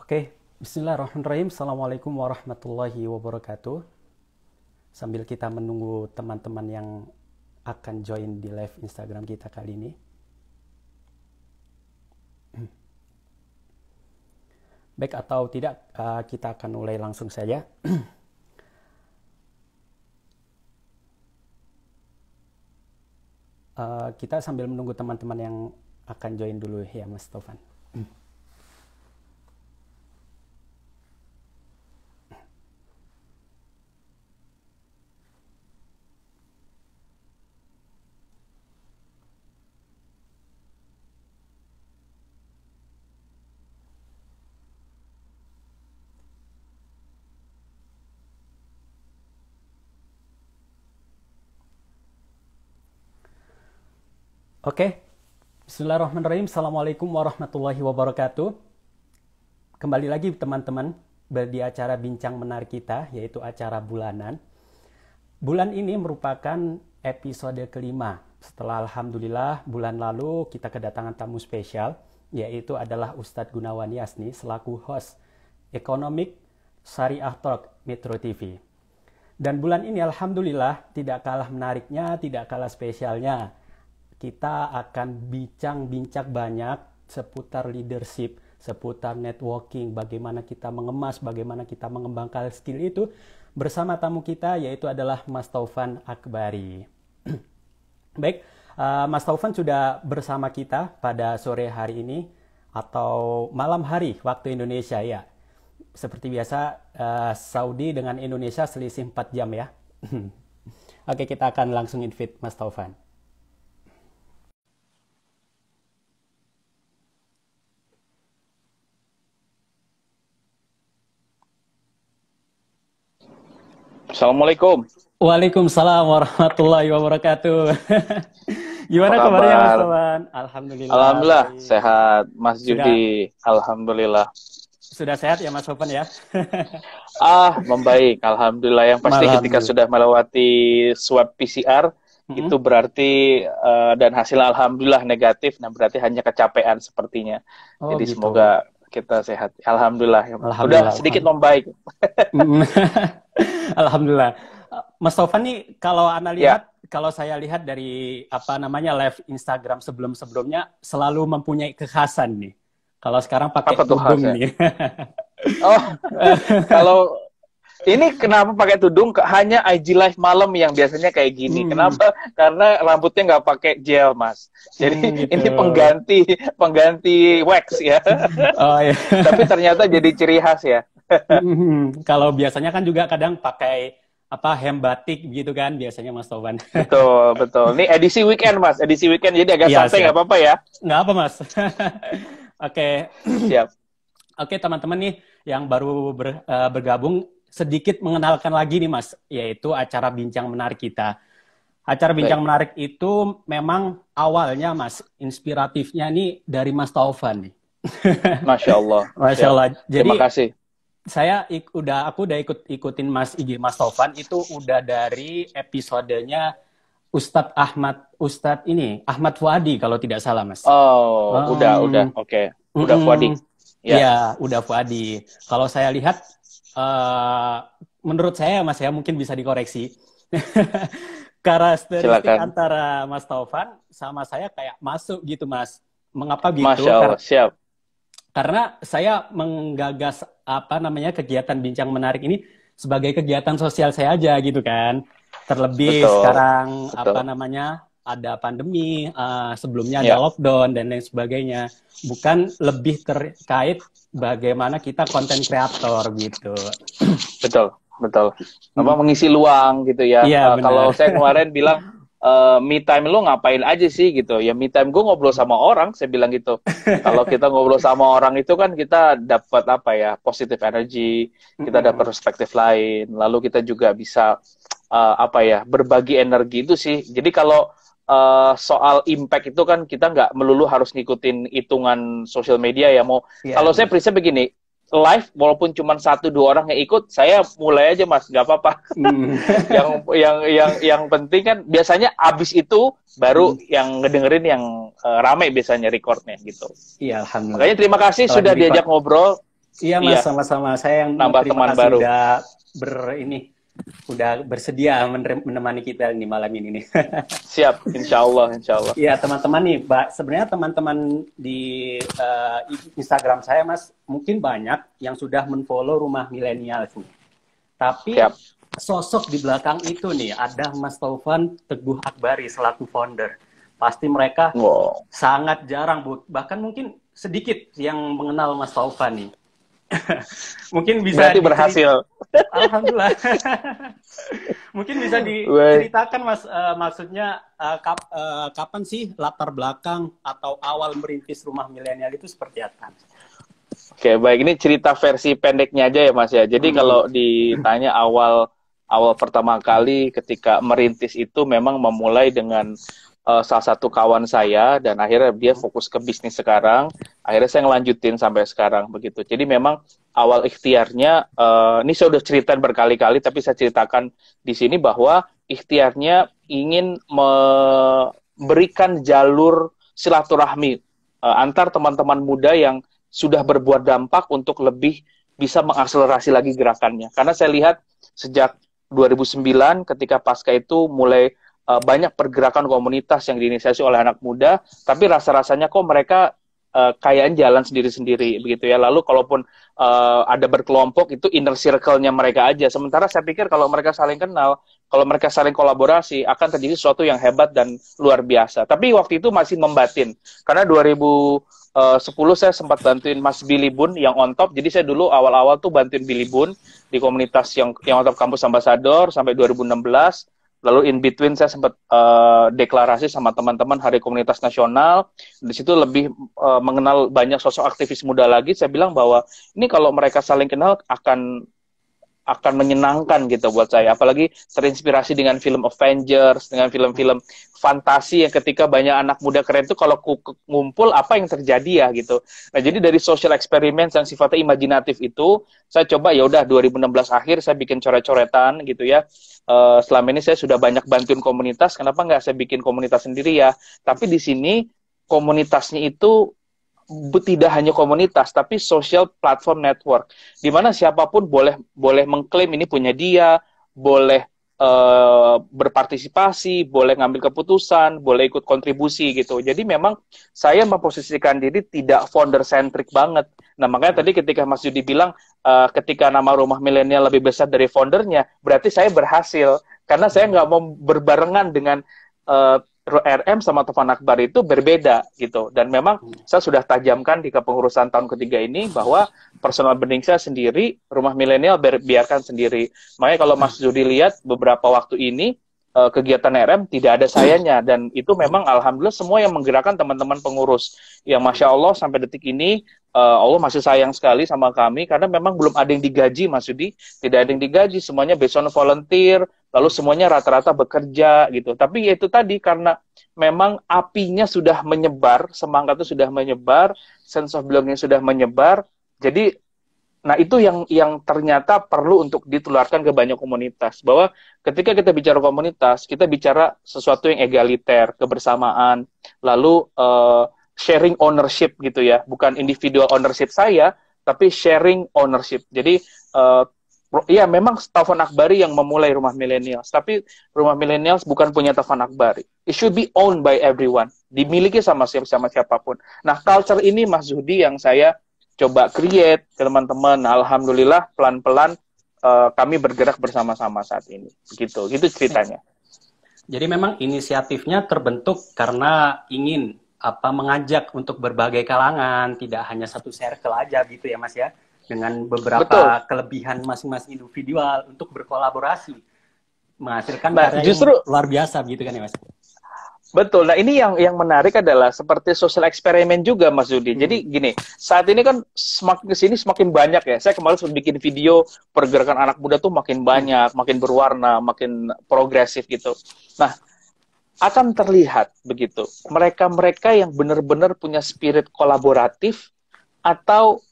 Oke, Bismillahirrahmanirrahim. Assalamualaikum warahmatullahi wabarakatuh. Sambil kita menunggu teman-teman yang akan join di live Instagram kita kali ini. Baik atau tidak, kita akan mulai langsung saja. Kita sambil menunggu teman-teman yang akan join dulu ya, Mas Taufan. Oke, Bismillahirrahmanirrahim. Assalamualaikum warahmatullahi wabarakatuh. Kembali lagi teman-teman di acara bincang menarik kita, yaitu acara bulanan. Bulan ini merupakan episode kelima. Setelah Alhamdulillah bulan lalu kita kedatangan tamu spesial, yaitu adalah Ustadz Gunawan Yasni selaku host Economic Syariah Talk Metro TV. Dan bulan ini Alhamdulillah tidak kalah menariknya, tidak kalah spesialnya. Kita akan bincang-bincang banyak seputar leadership, seputar networking, bagaimana kita mengemas, bagaimana kita mengembangkan skill itu bersama tamu kita yaitu adalah Mas Taufan Akbari. Baik, Mas Taufan sudah bersama kita pada sore hari ini atau malam hari waktu Indonesia ya. Seperti biasa Saudi dengan Indonesia selisih 4 jam ya. Oke, kita akan langsung invite Mas Taufan. Assalamualaikum. Waalaikumsalam warahmatullahi wabarakatuh. Gimana Apa kabarnya Mas kabar? Taufan? Alhamdulillah. Alhamdulillah Baik. sehat, Mas Sudah Judi. Alhamdulillah. sudah sehat ya Mas Taufan ya? Membaik. Alhamdulillah. Yang pasti ketika Alhamdulillah. sudah melewati swab PCR itu berarti dan hasil alhamdulillah negatif. Nah berarti hanya kecapean sepertinya. Oh Jadi gitu. semoga kita sehat. Alhamdulillah. Udah Alhamdulillah. sedikit membaik. Alhamdulillah. Mas Taufan nih kalau Ya. kalau saya lihat dari live Instagram sebelum-sebelumnya selalu mempunyai kekhasan nih. Kalau sekarang pakai Apa tuh tudung khasnya? nih. Oh, kalau ini kenapa pakai tudung? Hanya IG live malam yang biasanya kayak gini. Kenapa? Karena rambutnya nggak pakai gel, Mas. Jadi Gitu. ini pengganti wax ya. Oh ya. Tapi ternyata jadi ciri khas ya. Kalau biasanya kan juga kadang pakai hem batik gitu kan biasanya Mas Taufan. Betul, betul. Ini edisi weekend, Mas. Edisi weekend jadi agak Iya, santai, siap. nggak apa-apa ya. Nggak apa Mas. Oke. Siap. Oke teman-teman nih yang baru bergabung sedikit mengenalkan lagi nih Mas, yaitu acara bincang menarik kita. Acara bincang Baik. menarik itu memang awalnya Mas, inspiratifnya nih dari Mas Taufan nih. Masya Allah. Masya Siap. Allah. Jadi Terima kasih. aku udah ikutin Mas IG Mas Taufan itu udah dari episodenya Ahmad Fuadi kalau tidak salah Mas. Oh, udah. Oke. Udah Fuadi. Ya. Iya, udah Fuadi. Kalau saya lihat, menurut saya Mas ya mungkin bisa dikoreksi. Karakteristik Silakan. antara Mas Taufan sama saya kayak masuk gitu Mas. Mengapa gitu? Masya Allah. Siap. Karena saya menggagas kegiatan bincang menarik ini sebagai kegiatan sosial saya aja gitu kan. Terlebih Betul. sekarang Betul. ada pandemi, sebelumnya Ya. ada lockdown dan lain sebagainya. Bukan lebih terkait bagaimana kita konten kreator gitu. Betul. Mengisi luang gitu ya. Iya, benar. Kalau saya kemarin bilang, me time lo ngapain aja sih gitu. Ya me time gue ngobrol sama orang, saya bilang gitu. Kalau kita ngobrol sama orang itu kan kita dapat positive energy, kita dapat perspektif lain. Lalu kita juga bisa berbagi energi itu sih. Jadi kalau soal impact itu kan kita nggak melulu harus ngikutin hitungan sosial media ya. Kalau saya prinsip begini, live walaupun cuma 1-2 orang yang ikut, saya mulai aja Mas, nggak apa-apa. yang penting kan biasanya abis itu baru yang ngedengerin yang rame biasanya recordnya gitu. Iya, alhamdulillah. Makanya terima kasih Setelah sudah di-record. diajak ngobrol. Iya Mas, Iya, sama-sama. Saya yang nambah terima teman kasih baru. udah bersedia menemani kita di malam ini nih. Siap, insya Allah, insya Allah. Iya teman-teman nih, sebenarnya teman-teman di Instagram saya Mas, mungkin banyak yang sudah menfollow Rumah Milenial nih. Tapi Siap. sosok di belakang itu nih ada Mas Taufan Teguh Akbari selaku founder. Pasti mereka Wow. sangat jarang, bahkan mungkin sedikit yang mengenal Mas Taufan nih. Mungkin bisa Berarti berhasil. Alhamdulillah. Mungkin bisa Baik. diceritakan Mas, maksudnya kapan sih latar belakang atau awal merintis Rumah Milenial itu seperti apa? Oke, baik. Ini cerita versi pendeknya aja ya, Mas ya. Jadi Hmm. kalau ditanya awal pertama kali ketika merintis itu memang memulai dengan salah satu kawan saya dan akhirnya dia fokus ke bisnis sekarang. Akhirnya saya ngelanjutin sampai sekarang begitu. Jadi memang awal ikhtiarnya ini saya udah ceritain berkali-kali tapi saya ceritakan di sini bahwa ikhtiarnya ingin memberikan jalur silaturahmi antar teman-teman muda yang sudah berbuat dampak untuk lebih bisa mengakselerasi lagi gerakannya. Karena saya lihat sejak 2009 ketika pasca itu mulai banyak pergerakan komunitas yang diinisiasi oleh anak muda, tapi rasa-rasanya kok mereka kayaknya jalan sendiri-sendiri begitu ya. Lalu kalaupun ada berkelompok itu inner circle-nya mereka aja. Sementara saya pikir kalau mereka saling kenal, kalau mereka saling kolaborasi akan terjadi sesuatu yang hebat dan luar biasa. Tapi waktu itu masih membatin. Karena 2010 saya sempat bantuin Mas Billy Bun yang on top. Jadi saya dulu awal-awal tuh bantuin Billy Bun di komunitas yang on top Kampus Ambassador sampai 2016. Lalu in between saya sempat deklarasi sama teman-teman Hari Komunitas Nasional. Di situ lebih mengenal banyak sosok aktivis muda lagi. Saya bilang bahwa ini kalau mereka saling kenal akan menyenangkan gitu buat saya. Apalagi terinspirasi dengan film Avengers, dengan film-film fantasi yang ketika banyak anak muda keren itu kalau ngumpul apa yang terjadi ya gitu. Nah, jadi dari social experiment yang sifatnya imajinatif itu, saya coba ya udah 2016 akhir saya bikin coret-coretan gitu ya. Selama ini saya sudah banyak bantuin komunitas, kenapa nggak saya bikin komunitas sendiri ya? Tapi di sini komunitasnya itu tidak hanya komunitas tapi social platform network di mana siapapun boleh mengklaim ini punya dia, boleh berpartisipasi, boleh ngambil keputusan, boleh ikut kontribusi gitu. Jadi memang saya memposisikan diri tidak founder centric banget. Nah, makanya tadi ketika Mas Yudi bilang ketika nama Rumah Milenial lebih besar dari foundernya, berarti saya berhasil karena saya nggak mau berbarengan dengan RM sama Taufan Akbar itu berbeda gitu. Dan memang saya sudah tajamkan di kepengurusan tahun ketiga ini bahwa personal branding saya sendiri, Rumah Milenial biarkan sendiri. Makanya kalau Mas Judi lihat beberapa waktu ini kegiatan RM tidak ada sayanya dan itu memang alhamdulillah semua yang menggerakkan teman-teman pengurus yang Masya Allah sampai detik ini Allah masih sayang sekali sama kami karena memang belum ada yang digaji Mas Yudi, tidak ada yang digaji, semuanya based on volunteer, lalu semuanya rata-rata bekerja gitu. Tapi itu tadi karena memang apinya sudah menyebar, semangatnya sudah menyebar, sense of belonging sudah menyebar. Jadi nah itu yang ternyata perlu untuk ditularkan ke banyak komunitas. Bahwa ketika kita bicara komunitas, kita bicara sesuatu yang egaliter, kebersamaan, lalu sharing ownership gitu ya, bukan individual ownership saya, tapi sharing ownership. Jadi ya memang Taufan Akbari yang memulai Rumah Millennials, tapi Rumah Millennials bukan punya Taufan Akbari. It should be owned by everyone, dimiliki sama siapapun. Nah, culture ini Mas Zudi yang saya coba create ke teman-teman. Alhamdulillah pelan-pelan kami bergerak bersama-sama saat ini. Begitu, gitu ceritanya. Jadi memang inisiatifnya terbentuk karena ingin mengajak untuk berbagai kalangan, tidak hanya satu circle aja gitu ya Mas ya, dengan beberapa Betul. kelebihan masing-masing individual untuk berkolaborasi, menghasilkan Nah, karya justru yang luar biasa gitu kan ya Mas. betul. Nah, ini yang menarik adalah seperti social eksperimen juga, Mas Zudi. Jadi gini, saat ini kan semakin kesini semakin banyak ya. Saya kemarin sempat bikin video pergerakan anak muda tuh makin banyak, makin berwarna, makin progresif gitu. Nah, akan terlihat begitu. Mereka-mereka yang benar-benar punya spirit kolaboratif atau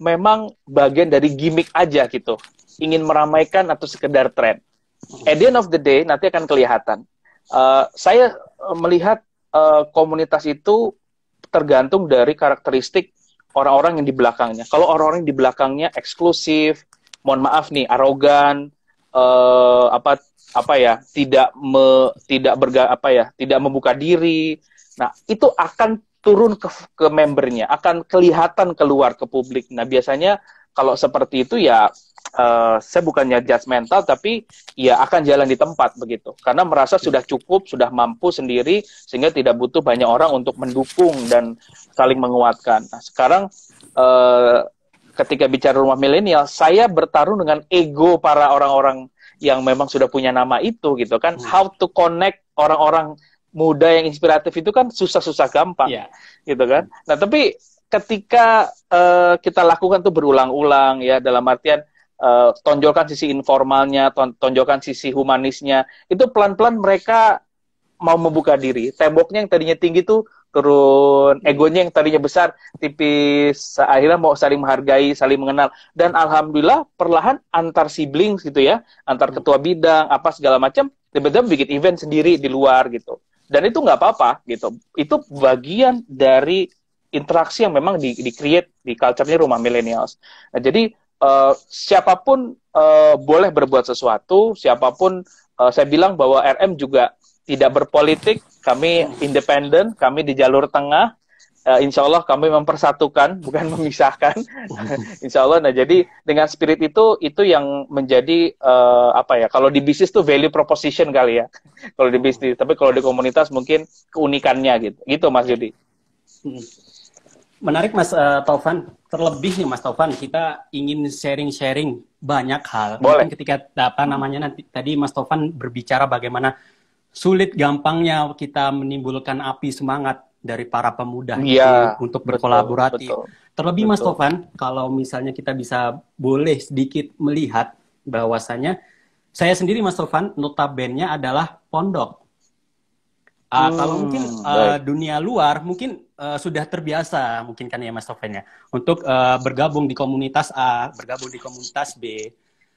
memang bagian dari gimmick aja gitu. Ingin meramaikan atau sekedar tren. At the end of the day, nanti akan kelihatan. Saya melihat komunitas itu tergantung dari karakteristik orang-orang yang di belakangnya. Kalau orang-orang yang di belakangnya eksklusif, mohon maaf nih, arogan, apa ya, tidak membuka diri. Nah, itu akan turun ke membernya, akan kelihatan keluar ke publik. Nah, biasanya kalau seperti itu ya, saya bukannya judgmental, tapi ya akan jalan di tempat begitu. Karena merasa sudah cukup, sudah mampu sendiri, sehingga tidak butuh banyak orang untuk mendukung dan saling menguatkan. Nah, sekarang ketika bicara rumah milenial, saya bertarung dengan ego para orang-orang yang memang sudah punya nama itu gitu kan. How to connect orang-orang muda yang inspiratif itu kan susah-susah gampang, gitu kan. Nah, tapi ketika kita lakukan tuh berulang-ulang ya, dalam artian tonjolkan sisi informalnya, tonjolkan sisi humanisnya, itu pelan-pelan mereka mau membuka diri. Temboknya yang tadinya tinggi tuh turun, egonya yang tadinya besar tipis, akhirnya mau saling menghargai, saling mengenal. Dan alhamdulillah perlahan antar siblings gitu ya, antar ketua bidang, apa segala macam, tiba-tiba bikin event sendiri di luar gitu. Dan itu nggak apa-apa gitu. Itu bagian dari interaksi yang memang di-create di culture-nya rumah millennials. Nah, jadi siapapun boleh berbuat sesuatu, siapapun saya bilang bahwa RM juga tidak berpolitik, kami independen, kami di jalur tengah. Insya Allah kami mempersatukan, bukan memisahkan. Insya Allah. Nah, jadi dengan spirit itu yang menjadi apa ya? Kalau di bisnis tuh value proposition kali ya. Kalau di bisnis, tapi kalau di komunitas mungkin keunikannya gitu. Gitu Mas Yudi. Menarik Mas Taufan. Terlebih nih Mas Taufan, kita ingin sharing-sharing banyak hal. Boleh. Mungkin ketika nanti tadi Mas Taufan berbicara bagaimana sulit gampangnya kita menimbulkan api semangat dari para pemuda untuk berkolaborasi. Terlebih Mas Taufan, kalau misalnya kita bisa boleh sedikit melihat bahwasanya saya sendiri Mas Taufan notabene adalah pondok. Kalau mungkin dunia luar mungkin sudah terbiasa mungkin kan ya Mas Taufan ya untuk bergabung di komunitas A, bergabung di komunitas B.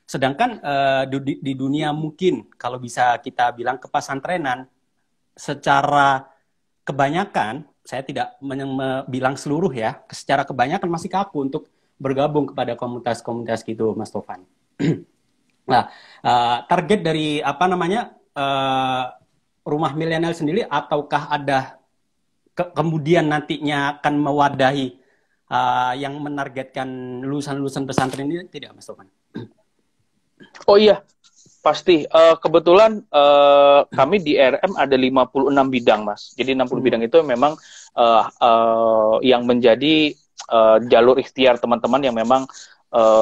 Sedangkan di dunia mungkin kalau bisa kita bilang kepesantrenan secara kebanyakan, saya tidak bilang seluruh ya, secara kebanyakan masih kaku untuk bergabung kepada komunitas-komunitas gitu, Mas Taufan. Nah, target dari rumah milenial sendiri, ataukah ada kemudian nantinya akan mewadahi yang menargetkan lulusan-lulusan pesantren ini tidak, Mas Taufan? Oh iya, pasti. Kebetulan kami di RM ada 56 bidang, Mas. Jadi 60 bidang itu memang yang menjadi jalur ikhtiar teman-teman yang memang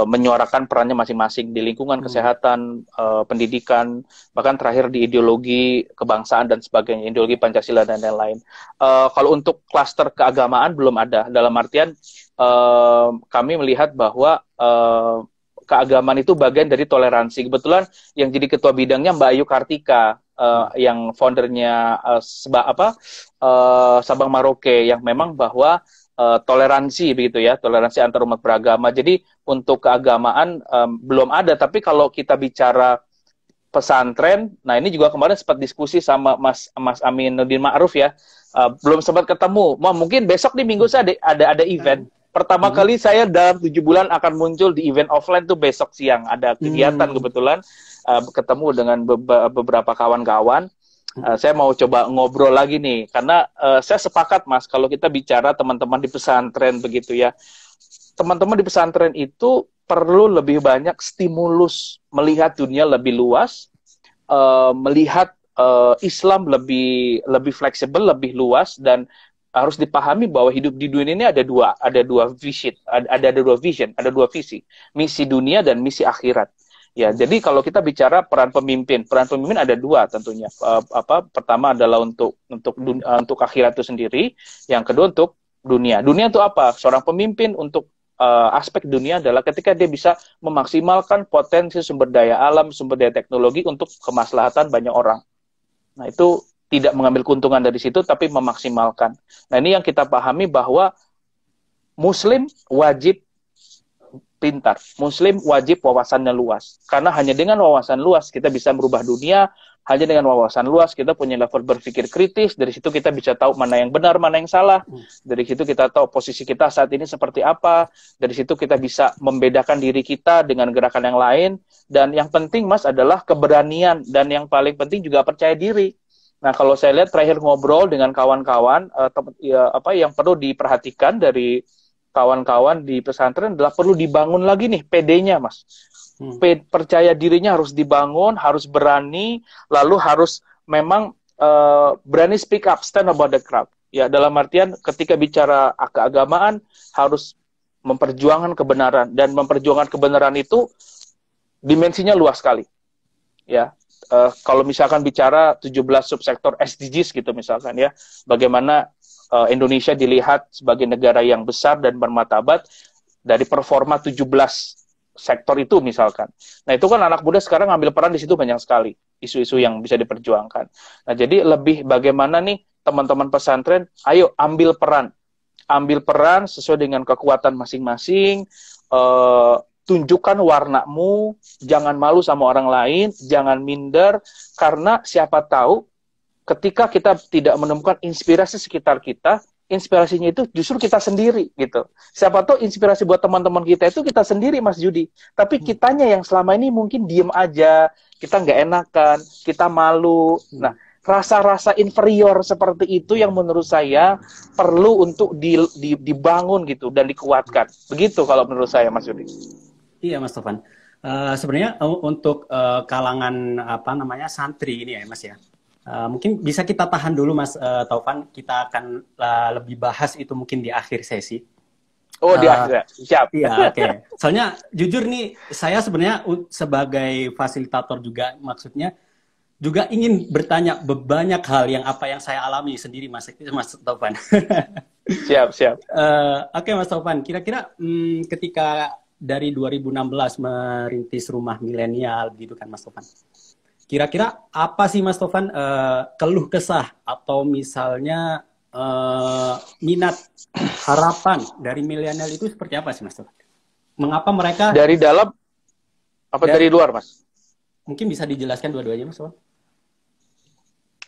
menyuarakan perannya masing-masing di lingkungan kesehatan, pendidikan, bahkan terakhir di ideologi kebangsaan dan sebagainya, ideologi Pancasila dan lain-lain. Kalau untuk klaster keagamaan belum ada. Dalam artian kami melihat bahwa keagamaan itu bagian dari toleransi. Kebetulan yang jadi ketua bidangnya Mbak Ayu Kartika, yang foundernya Sabang Maroke, yang memang bahwa toleransi begitu ya, toleransi antar umat beragama. Jadi untuk keagamaan belum ada, tapi kalau kita bicara pesantren, nah ini juga kemarin sempat diskusi sama Mas Aminuddin Ma'ruf ya, belum sempat ketemu. Mungkin besok di minggu saya ada event. Pertama kali saya dalam 7 bulan akan muncul di event offline tuh besok siang. Ada kegiatan kebetulan, ketemu dengan beberapa kawan-kawan. Saya mau coba ngobrol lagi nih, karena saya sepakat Mas, kalau kita bicara teman-teman di pesantren begitu ya, teman-teman di pesantren itu perlu lebih banyak stimulus, melihat dunia lebih luas, melihat Islam lebih fleksibel, lebih luas, dan harus dipahami bahwa hidup di dunia ini ada dua vision, ada dua visi, misi dunia dan misi akhirat. Ya, jadi kalau kita bicara peran pemimpin ada dua tentunya. Pertama adalah untuk akhirat itu sendiri, yang kedua untuk dunia. Dunia itu apa? Seorang pemimpin untuk aspek dunia adalah ketika dia bisa memaksimalkan potensi sumber daya alam, sumber daya teknologi untuk kemaslahatan banyak orang. Nah, itu tidak mengambil keuntungan dari situ, tapi memaksimalkan. Nah, ini yang kita pahami bahwa Muslim wajib pintar. Muslim wajib wawasannya luas. Karena hanya dengan wawasan luas kita bisa merubah dunia, Hanya dengan wawasan luas kita punya level berpikir kritis, dari situ kita bisa tahu mana yang benar, mana yang salah. Dari situ kita tahu posisi kita saat ini seperti apa. Dari situ kita bisa membedakan diri kita dengan gerakan yang lain. Dan yang penting Mas adalah keberanian, dan yang paling penting juga percaya diri. Nah, kalau saya lihat terakhir ngobrol dengan kawan-kawan, yang perlu diperhatikan dari kawan-kawan di pesantren adalah perlu dibangun lagi nih PD-nya, Mas. Percaya dirinya harus dibangun, harus berani, lalu harus memang berani speak up, stand about the crowd. Ya, dalam artian ketika bicara keagamaan harus memperjuangkan kebenaran, dan memperjuangkan kebenaran itu dimensinya luas sekali. Ya, kalau misalkan bicara 17 subsektor SDGs gitu misalkan ya, bagaimana Indonesia dilihat sebagai negara yang besar dan bermartabat dari performa 17 sektor itu misalkan. Nah, itu kan anak muda sekarang ngambil peran di situ banyak sekali, isu-isu yang bisa diperjuangkan. Nah, jadi lebih bagaimana nih teman-teman pesantren, ayo ambil peran sesuai dengan kekuatan masing-masing, tunjukkan warnamu, jangan malu sama orang lain, jangan minder, karena siapa tahu ketika kita tidak menemukan inspirasi sekitar kita, inspirasinya itu justru kita sendiri gitu. Siapa tahu inspirasi buat teman-teman kita itu kita sendiri, Mas Judi. Tapi kitanya yang selama ini mungkin diem aja, kita nggak enakan, kita malu. Nah, rasa-rasa inferior seperti itu yang menurut saya perlu untuk dibangun gitu dan dikuatkan. Begitu kalau menurut saya, Mas Judi. Iya, Mas Taufan. Sebenarnya untuk kalangan santri ini ya, Mas ya. Mungkin bisa kita tahan dulu, Mas Taufan. Kita akan lebih bahas itu mungkin di akhir sesi. Oh, di akhir, siap. Iya, oke. Soalnya jujur nih, saya sebenarnya sebagai fasilitator juga, maksudnya juga ingin bertanya banyak hal yang saya alami sendiri, Mas Taufan. Siap. Oke, Mas Taufan. Kira-kira ketika dari 2016 merintis Rumah Milenial, gitu kan, Mas Taufan. Kira-kira apa sih, Mas Taufan, keluh kesah atau misalnya minat, harapan dari milenial itu seperti apa sih, Mas Taufan? Mengapa mereka... Dari dalam, dari luar, Mas? Mungkin bisa dijelaskan dua-duanya, Mas Taufan.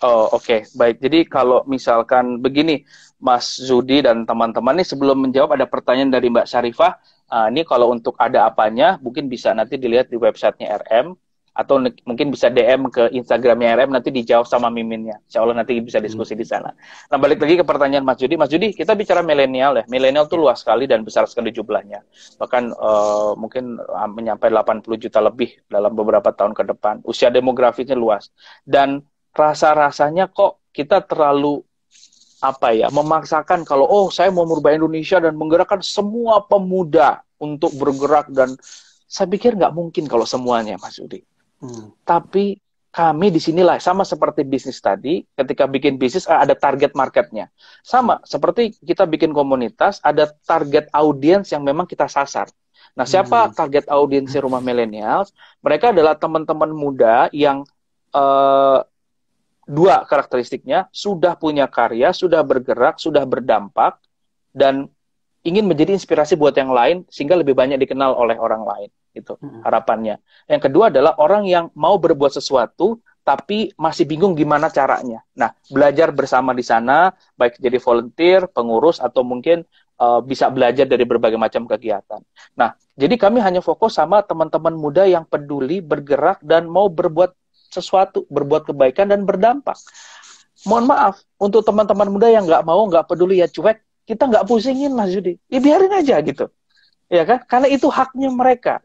Oh, oke. Baik. Jadi kalau misalkan begini, Mas Zudi dan teman-teman nih, sebelum menjawab ada pertanyaan dari Mbak Syarifah. Ini kalau untuk ada apanya, mungkin bisa nanti dilihat di websitenya RM, atau mungkin bisa DM ke Instagramnya RM, nanti dijawab sama Miminnya. Insya Allah nanti bisa diskusi di sana. Nah, balik lagi ke pertanyaan Mas Judi. Mas Judi, kita bicara milenial ya. Milenial itu luas sekali dan besar sekali jumlahnya. Bahkan mungkin menyampai 80 juta lebih dalam beberapa tahun ke depan. Usia demografisnya luas. Dan rasa-rasanya kok kita terlalu memaksakan kalau saya mau merubah Indonesia dan menggerakkan semua pemuda untuk bergerak, dan saya pikir nggak mungkin kalau semuanya, Mas Judi. Tapi kami di sinilah sama seperti bisnis tadi, ketika bikin bisnis ada target marketnya. Sama seperti kita bikin komunitas, ada target audiens yang memang kita sasar. Nah, siapa target audiensnya Rumah Milenial? Mereka adalah teman-teman muda yang dua karakteristiknya, sudah punya karya, sudah bergerak, sudah berdampak, dan ingin menjadi inspirasi buat yang lain, sehingga lebih banyak dikenal oleh orang lain. Itu harapannya. Yang kedua adalah orang yang mau berbuat sesuatu, tapi masih bingung gimana caranya. Nah, belajar bersama di sana, baik jadi volunteer, pengurus, atau mungkin bisa belajar dari berbagai macam kegiatan. Nah, jadi kami hanya fokus sama teman-teman muda yang peduli, bergerak, dan mau berbuat sesuatu, berbuat kebaikan dan berdampak. Mohon maaf, untuk teman-teman muda yang nggak mau, nggak peduli, ya cuek, kita nggak pusingin, Mas Judi. Ya biarin aja gitu. Ya kan? Karena itu haknya mereka.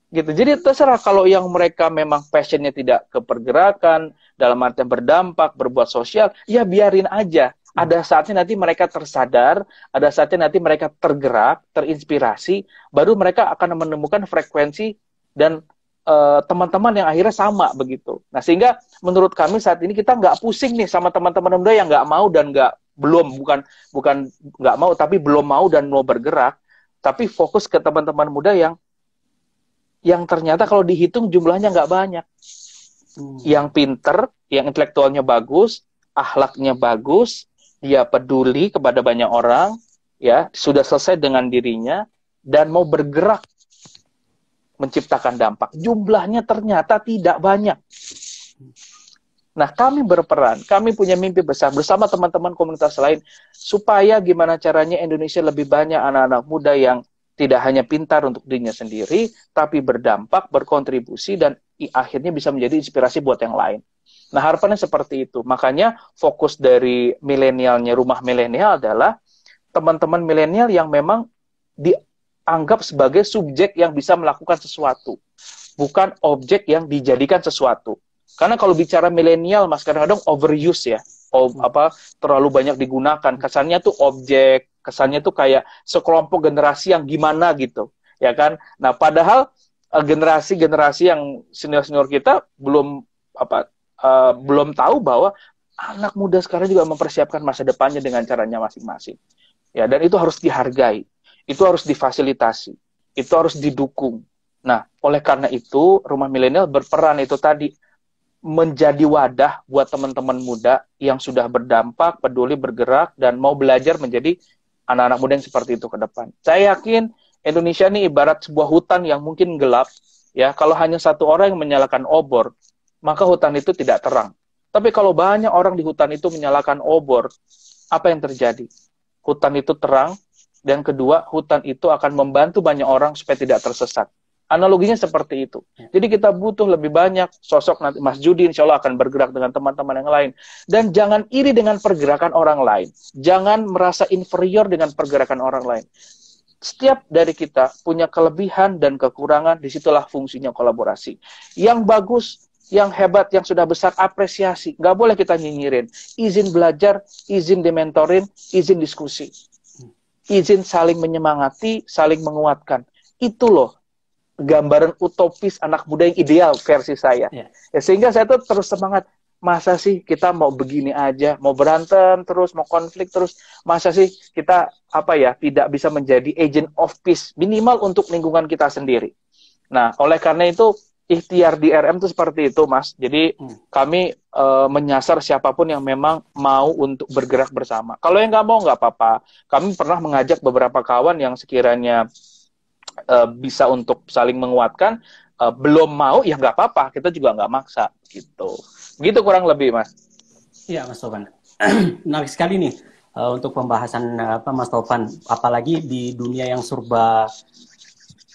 Gitu. Jadi terserah, kalau yang mereka memang passionnya tidak ke pergerakan, dalam artian berdampak, berbuat sosial, ya biarin aja. Ada saatnya nanti mereka tersadar, ada saatnya nanti mereka tergerak, terinspirasi, baru mereka akan menemukan frekuensi dan teman-teman yang akhirnya sama begitu. Nah, sehingga menurut kami saat ini kita nggak pusing nih sama teman-teman muda yang nggak mau dan bukan nggak mau, tapi belum mau dan mau bergerak, tapi fokus ke teman-teman muda yang ternyata kalau dihitung jumlahnya nggak banyak. Yang pinter, yang intelektualnya bagus, akhlaknya bagus, dia peduli kepada banyak orang, ya, sudah selesai dengan dirinya, dan mau bergerak menciptakan dampak. Jumlahnya ternyata tidak banyak. Nah, kami berperan, kami punya mimpi besar bersama teman-teman komunitas lain, supaya gimana caranya Indonesia lebih banyak anak-anak muda yang tidak hanya pintar untuk dirinya sendiri, tapi berdampak, berkontribusi, dan akhirnya bisa menjadi inspirasi buat yang lain. Nah, harapannya seperti itu. Makanya fokus dari milenialnya Rumah Milenial adalah teman-teman milenial yang memang dianggap sebagai subjek yang bisa melakukan sesuatu, bukan objek yang dijadikan sesuatu. Karena kalau bicara milenial, Mas, kadang-kadang overuse ya, terlalu banyak digunakan. Kesannya tuh objek, kesannya tuh kayak sekelompok generasi yang gimana gitu, ya kan? Nah, padahal generasi-generasi yang senior-senior kita belum tahu bahwa anak muda sekarang juga mempersiapkan masa depannya dengan caranya masing-masing. Ya, dan itu harus dihargai, itu harus difasilitasi, itu harus didukung. Nah, oleh karena itu, Rumah Milenial berperan itu tadi, menjadi wadah buat teman-teman muda yang sudah berdampak, peduli, bergerak, dan mau belajar menjadi anak-anak muda yang seperti itu ke depan. Saya yakin Indonesia ini ibarat sebuah hutan yang mungkin gelap, ya. Kalau hanya satu orang yang menyalakan obor, maka hutan itu tidak terang. Tapi kalau banyak orang di hutan itu menyalakan obor, apa yang terjadi? Hutan itu terang, dan kedua, hutan itu akan membantu banyak orang supaya tidak tersesat. Analoginya seperti itu. Jadi kita butuh lebih banyak sosok, nanti Mas Judi insya Allah akan bergerak dengan teman-teman yang lain. Dan jangan iri dengan pergerakan orang lain. Jangan merasa inferior dengan pergerakan orang lain. Setiap dari kita punya kelebihan dan kekurangan, disitulah fungsinya kolaborasi. Yang bagus, yang hebat, yang sudah besar, apresiasi. Nggak boleh kita nyinyirin. Izin belajar, izin dimentorin, izin diskusi. Izin saling menyemangati, saling menguatkan. Itu loh gambaran utopis anak muda yang ideal versi saya. Ya, sehingga saya tuh terus semangat. Masa sih kita mau begini aja, mau berantem terus, mau konflik terus, masa sih kita tidak bisa menjadi agent of peace minimal untuk lingkungan kita sendiri. Nah, oleh karena itu ikhtiar di RM itu seperti itu, Mas. Jadi kami menyasar siapapun yang memang mau untuk bergerak bersama. Kalau yang nggak mau nggak apa-apa. Kami pernah mengajak beberapa kawan yang sekiranya bisa untuk saling menguatkan, belum mau ya nggak apa-apa, kita juga nggak maksa gitu. Begitu kurang lebih, Mas. Iya, Mas Tovan. Menarik sekali nih untuk pembahasan Mas Tovan, apalagi di dunia yang serba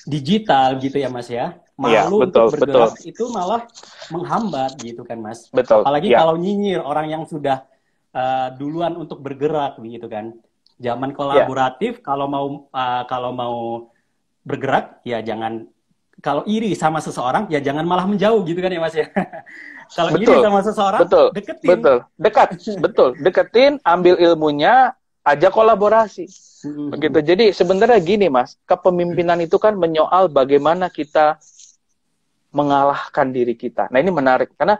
digital gitu ya, Mas ya. Malu untuk bergerak itu malah menghambat gitu kan, Mas. Betul. Apalagi kalau nyinyir orang yang sudah duluan untuk bergerak gitu kan. Zaman kolaboratif, kalau mau bergerak ya jangan, kalau iri sama seseorang ya jangan malah menjauh gitu kan ya, Mas ya. Kalau iri sama seseorang deketin. Deketin, ambil ilmunya, ajak kolaborasi. Begitu. Jadi sebenarnya gini, Mas, kepemimpinan itu kan menyoal bagaimana kita mengalahkan diri kita. Nah, ini menarik karena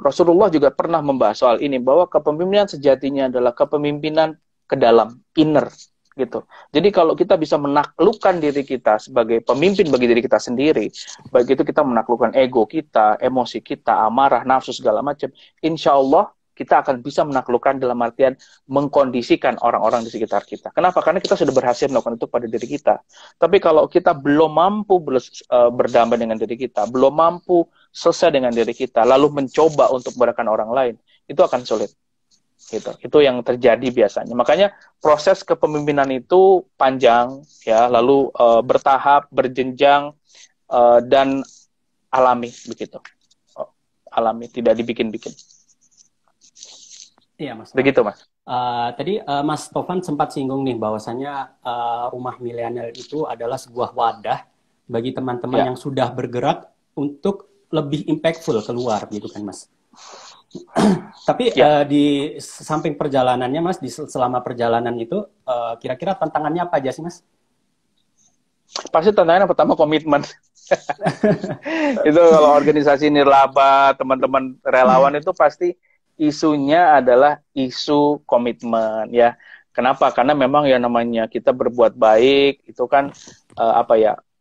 Rasulullah juga pernah membahas soal ini, bahwa kepemimpinan sejatinya adalah kepemimpinan ke dalam, inner gitu. Jadi kalau kita bisa menaklukkan diri kita sebagai pemimpin bagi diri kita sendiri, baik itu kita menaklukkan ego kita, emosi kita, amarah, nafsu, segala macam, insya Allah kita akan bisa menaklukkan dalam artian mengkondisikan orang-orang di sekitar kita. Kenapa? Karena kita sudah berhasil melakukan itu pada diri kita. Tapi kalau kita belum mampu berdamai dengan diri kita, belum mampu selesai dengan diri kita, lalu mencoba untuk memberdayakan orang lain, itu akan sulit. Gitu. Itu yang terjadi biasanya. Makanya proses kepemimpinan itu panjang, ya, lalu bertahap, berjenjang, dan alami begitu. Alami, tidak dibikin-bikin. Iya, Mas. Begitu, Mas. Tadi Mas Tovan sempat singgung nih bahwasanya Rumah Milenial itu adalah sebuah wadah bagi teman-teman yang sudah bergerak untuk lebih impactful keluar, gitu kan, Mas. Tapi di samping perjalanannya, Mas, selama perjalanan itu kira-kira tantangannya apa aja sih, Mas? Pasti tantangannya pertama komitmen. Itu kalau organisasi nirlaba, teman-teman relawan itu pasti isunya adalah isu komitmen, ya. Kenapa? Karena memang yang namanya kita berbuat baik itu kan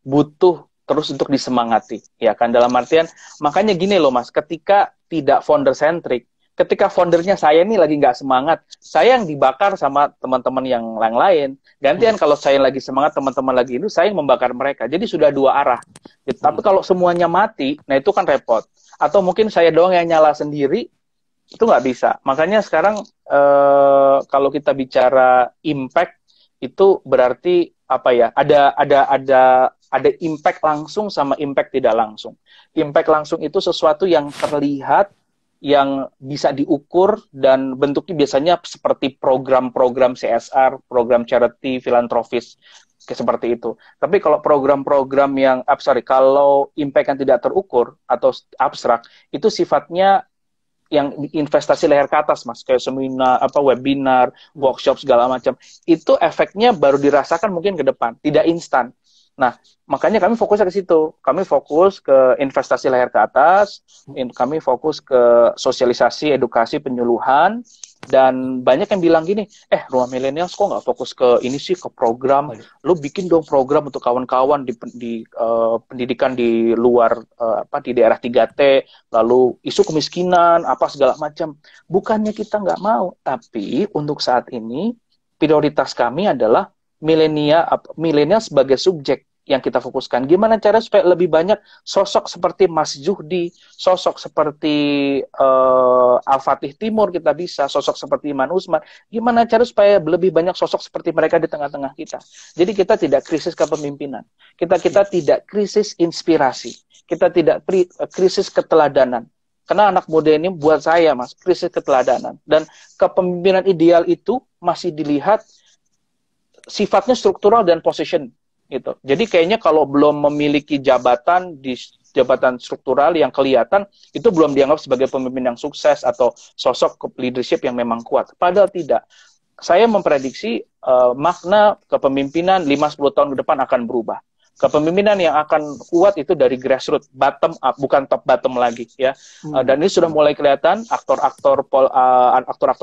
butuh terus untuk disemangati, ya kan, dalam artian makanya gini loh, Mas, ketika tidak founder centric, ketika foundernya saya nih lagi nggak semangat, saya yang dibakar sama teman-teman yang lain. Gantian kalau saya lagi semangat, teman-teman lagi itu, saya yang membakar mereka. Jadi sudah dua arah. Tapi kalau semuanya mati, nah itu kan repot. Atau mungkin saya doang yang nyala sendiri, itu nggak bisa. Makanya sekarang kalau kita bicara impact itu berarti apa ya? Ada impact langsung sama impact tidak langsung. Impact langsung itu sesuatu yang terlihat, yang bisa diukur, dan bentuknya biasanya seperti program-program CSR, program charity, filantropis, seperti itu. Tapi kalau program-program yang, kalau impact yang tidak terukur atau abstrak, itu sifatnya yang investasi leher ke atas, Mas, kayak seminar, webinar, workshop segala macam. Itu efeknya baru dirasakan mungkin ke depan, tidak instan. Nah, makanya kami fokusnya ke situ. Kami fokus ke investasi leher ke atas, kami fokus ke sosialisasi, edukasi, penyuluhan, dan banyak yang bilang gini, Rumah Millennials kok nggak fokus ke ini sih, ke program, lu bikin dong program untuk kawan-kawan di pendidikan di luar, di daerah 3T, lalu isu kemiskinan, apa segala macam. Bukannya kita nggak mau, tapi untuk saat ini, prioritas kami adalah milenial sebagai subjek yang kita fokuskan. Gimana cara supaya lebih banyak sosok seperti Mas Zuhdi, sosok seperti Al-Fatih Timur kita bisa, sosok seperti Iman Usman. Gimana cara supaya lebih banyak sosok seperti mereka di tengah-tengah kita. Jadi kita tidak krisis kepemimpinan. Kita tidak krisis inspirasi. Kita tidak krisis keteladanan. Karena anak muda ini buat saya, Mas, krisis keteladanan. Dan kepemimpinan ideal itu masih dilihat sifatnya struktural dan position gitu. Jadi kayaknya kalau belum memiliki jabatan struktural yang kelihatan, itu belum dianggap sebagai pemimpin yang sukses atau sosok leadership yang memang kuat. Padahal tidak. Saya memprediksi makna kepemimpinan 5-10 tahun ke depan akan berubah. Kepemimpinan yang akan kuat itu dari grassroots, bottom up, bukan top bottom lagi ya. Dan ini sudah mulai kelihatan aktor-aktor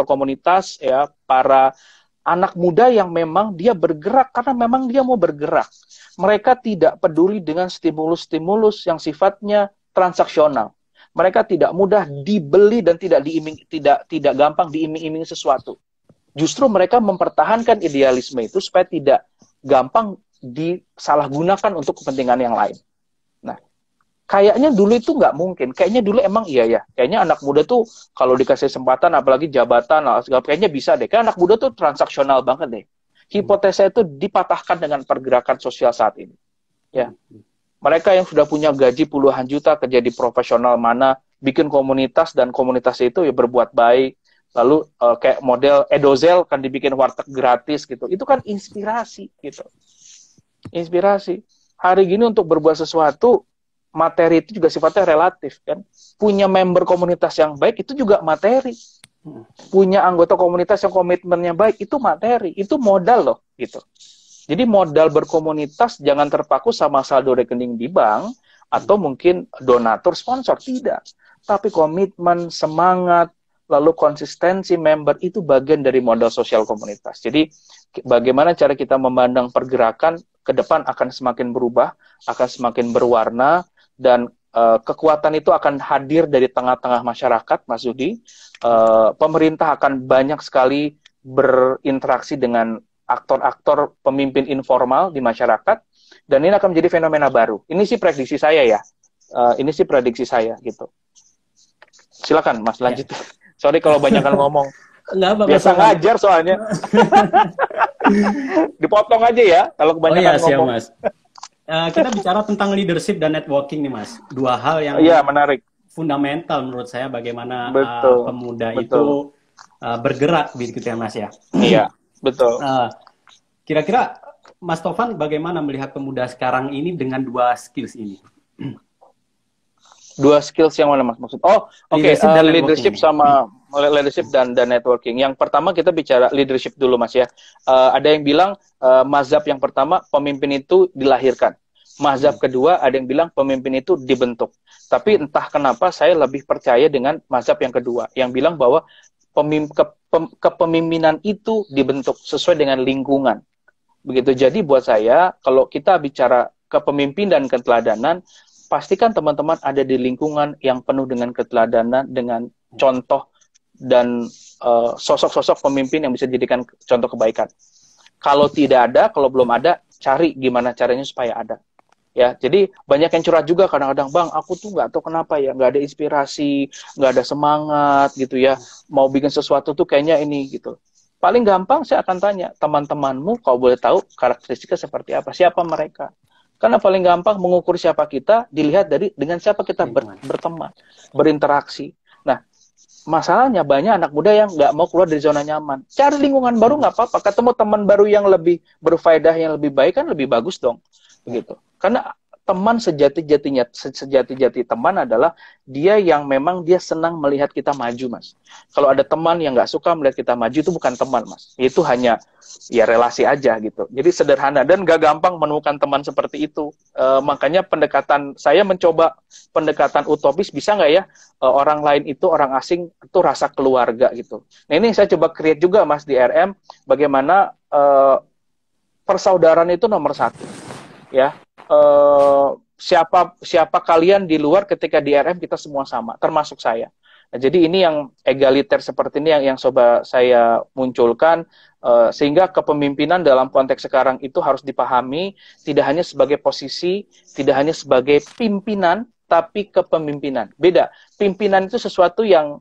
komunitas ya, para anak muda yang memang dia bergerak karena memang dia mau bergerak. Mereka tidak peduli dengan stimulus-stimulus yang sifatnya transaksional. Mereka tidak mudah dibeli dan tidak gampang diiming-iming sesuatu. Justru mereka mempertahankan idealisme itu supaya tidak gampang disalahgunakan untuk kepentingan yang lain. Nah, kayaknya dulu itu nggak mungkin. Kayaknya dulu emang iya. Kayaknya anak muda tuh kalau dikasih kesempatan, apalagi jabatan, kayaknya bisa deh. Kayak anak muda tuh transaksional banget deh. Hipotesa itu dipatahkan dengan pergerakan sosial saat ini. Ya, mereka yang sudah punya gaji puluhan juta, kerja di profesional mana, bikin komunitas, dan komunitas itu ya berbuat baik. Lalu kayak model Edozel kan dibikin warteg gratis gitu. Itu kan inspirasi gitu. Inspirasi. Hari gini untuk berbuat sesuatu, materi itu juga sifatnya relatif kan. Punya member komunitas yang baik itu juga materi. Punya anggota komunitas yang komitmennya baik itu materi, itu modal loh gitu. Jadi modal berkomunitas jangan terpaku sama saldo rekening di bank atau mungkin donatur sponsor, tidak. Tapi komitmen, semangat, lalu konsistensi member itu bagian dari modal sosial komunitas. Jadi bagaimana cara kita memandang pergerakan ke depan akan semakin berubah, akan semakin berwarna, dan kekuatan itu akan hadir dari tengah-tengah masyarakat, Mas Zuhdi. Pemerintah akan banyak sekali berinteraksi dengan aktor-aktor pemimpin informal di masyarakat, dan ini akan menjadi fenomena baru. Ini sih prediksi saya ya. Ini sih prediksi saya gitu. Silakan Mas lanjut. Ya. Sorry kalau banyakan ngomong. Biasa ngajar soalnya. Dipotong aja ya kalau kebanyakan ngomong. Mas. Kita bicara tentang leadership dan networking nih Mas. Dua hal yang menarik, fundamental menurut saya bagaimana pemuda betul. itu bergerak begitu ya Mas ya. Iya, betul. Kira-kira Mas Tovan bagaimana melihat pemuda sekarang ini dengan dua skills ini? Dua skills yang mana Mas maksud? Leadership sama leadership dan networking. Yang pertama kita bicara leadership dulu Mas ya. Ada yang bilang mazhab yang pertama pemimpin itu dilahirkan. Mazhab kedua ada yang bilang pemimpin itu dibentuk. Tapi entah kenapa saya lebih percaya dengan mazhab yang kedua, yang bilang bahwa kepemimpinan itu dibentuk sesuai dengan lingkungan. Begitu. Jadi buat saya kalau kita bicara kepemimpinan dan keteladanan, pastikan teman-teman ada di lingkungan yang penuh dengan keteladanan, dengan contoh dan sosok-sosok pemimpin yang bisa dijadikan contoh kebaikan. Kalau tidak ada, kalau belum ada, cari gimana caranya supaya ada. Ya, jadi banyak yang curhat juga kadang-kadang, Bang, aku tuh nggak tahu kenapa ya, nggak ada inspirasi, nggak ada semangat gitu ya, mau bikin sesuatu tuh kayaknya ini gitu. Paling gampang saya akan tanya, teman-temanmu kalau boleh tahu karakteristiknya seperti apa, siapa mereka. Karena paling gampang mengukur siapa kita, dilihat dari dengan siapa kita Lingkungan. berteman, berinteraksi. Nah, masalahnya banyak anak muda yang nggak mau keluar dari zona nyaman. Cari lingkungan baru nggak apa-apa, ketemu teman baru yang lebih berfaedah, yang lebih baik kan lebih bagus dong. Ya. Begitu. Karena teman sejati-jati teman adalah dia yang memang dia senang melihat kita maju, Mas. Kalau ada teman yang nggak suka melihat kita maju, itu bukan teman, Mas. Itu hanya ya relasi aja gitu. Jadi sederhana dan nggak gampang menemukan teman seperti itu. Makanya pendekatan saya mencoba pendekatan utopis, bisa nggak ya orang lain itu, orang asing itu rasa keluarga gitu. Nah ini saya coba create juga, Mas, di RM bagaimana persaudaraan itu nomor satu ya. Siapa kalian di luar, ketika di RM kita semua sama, termasuk saya. Nah, jadi ini yang egaliter seperti ini yang coba saya munculkan, sehingga kepemimpinan dalam konteks sekarang itu harus dipahami tidak hanya sebagai posisi, tidak hanya sebagai pimpinan, tapi kepemimpinan. Beda. Pimpinan itu sesuatu yang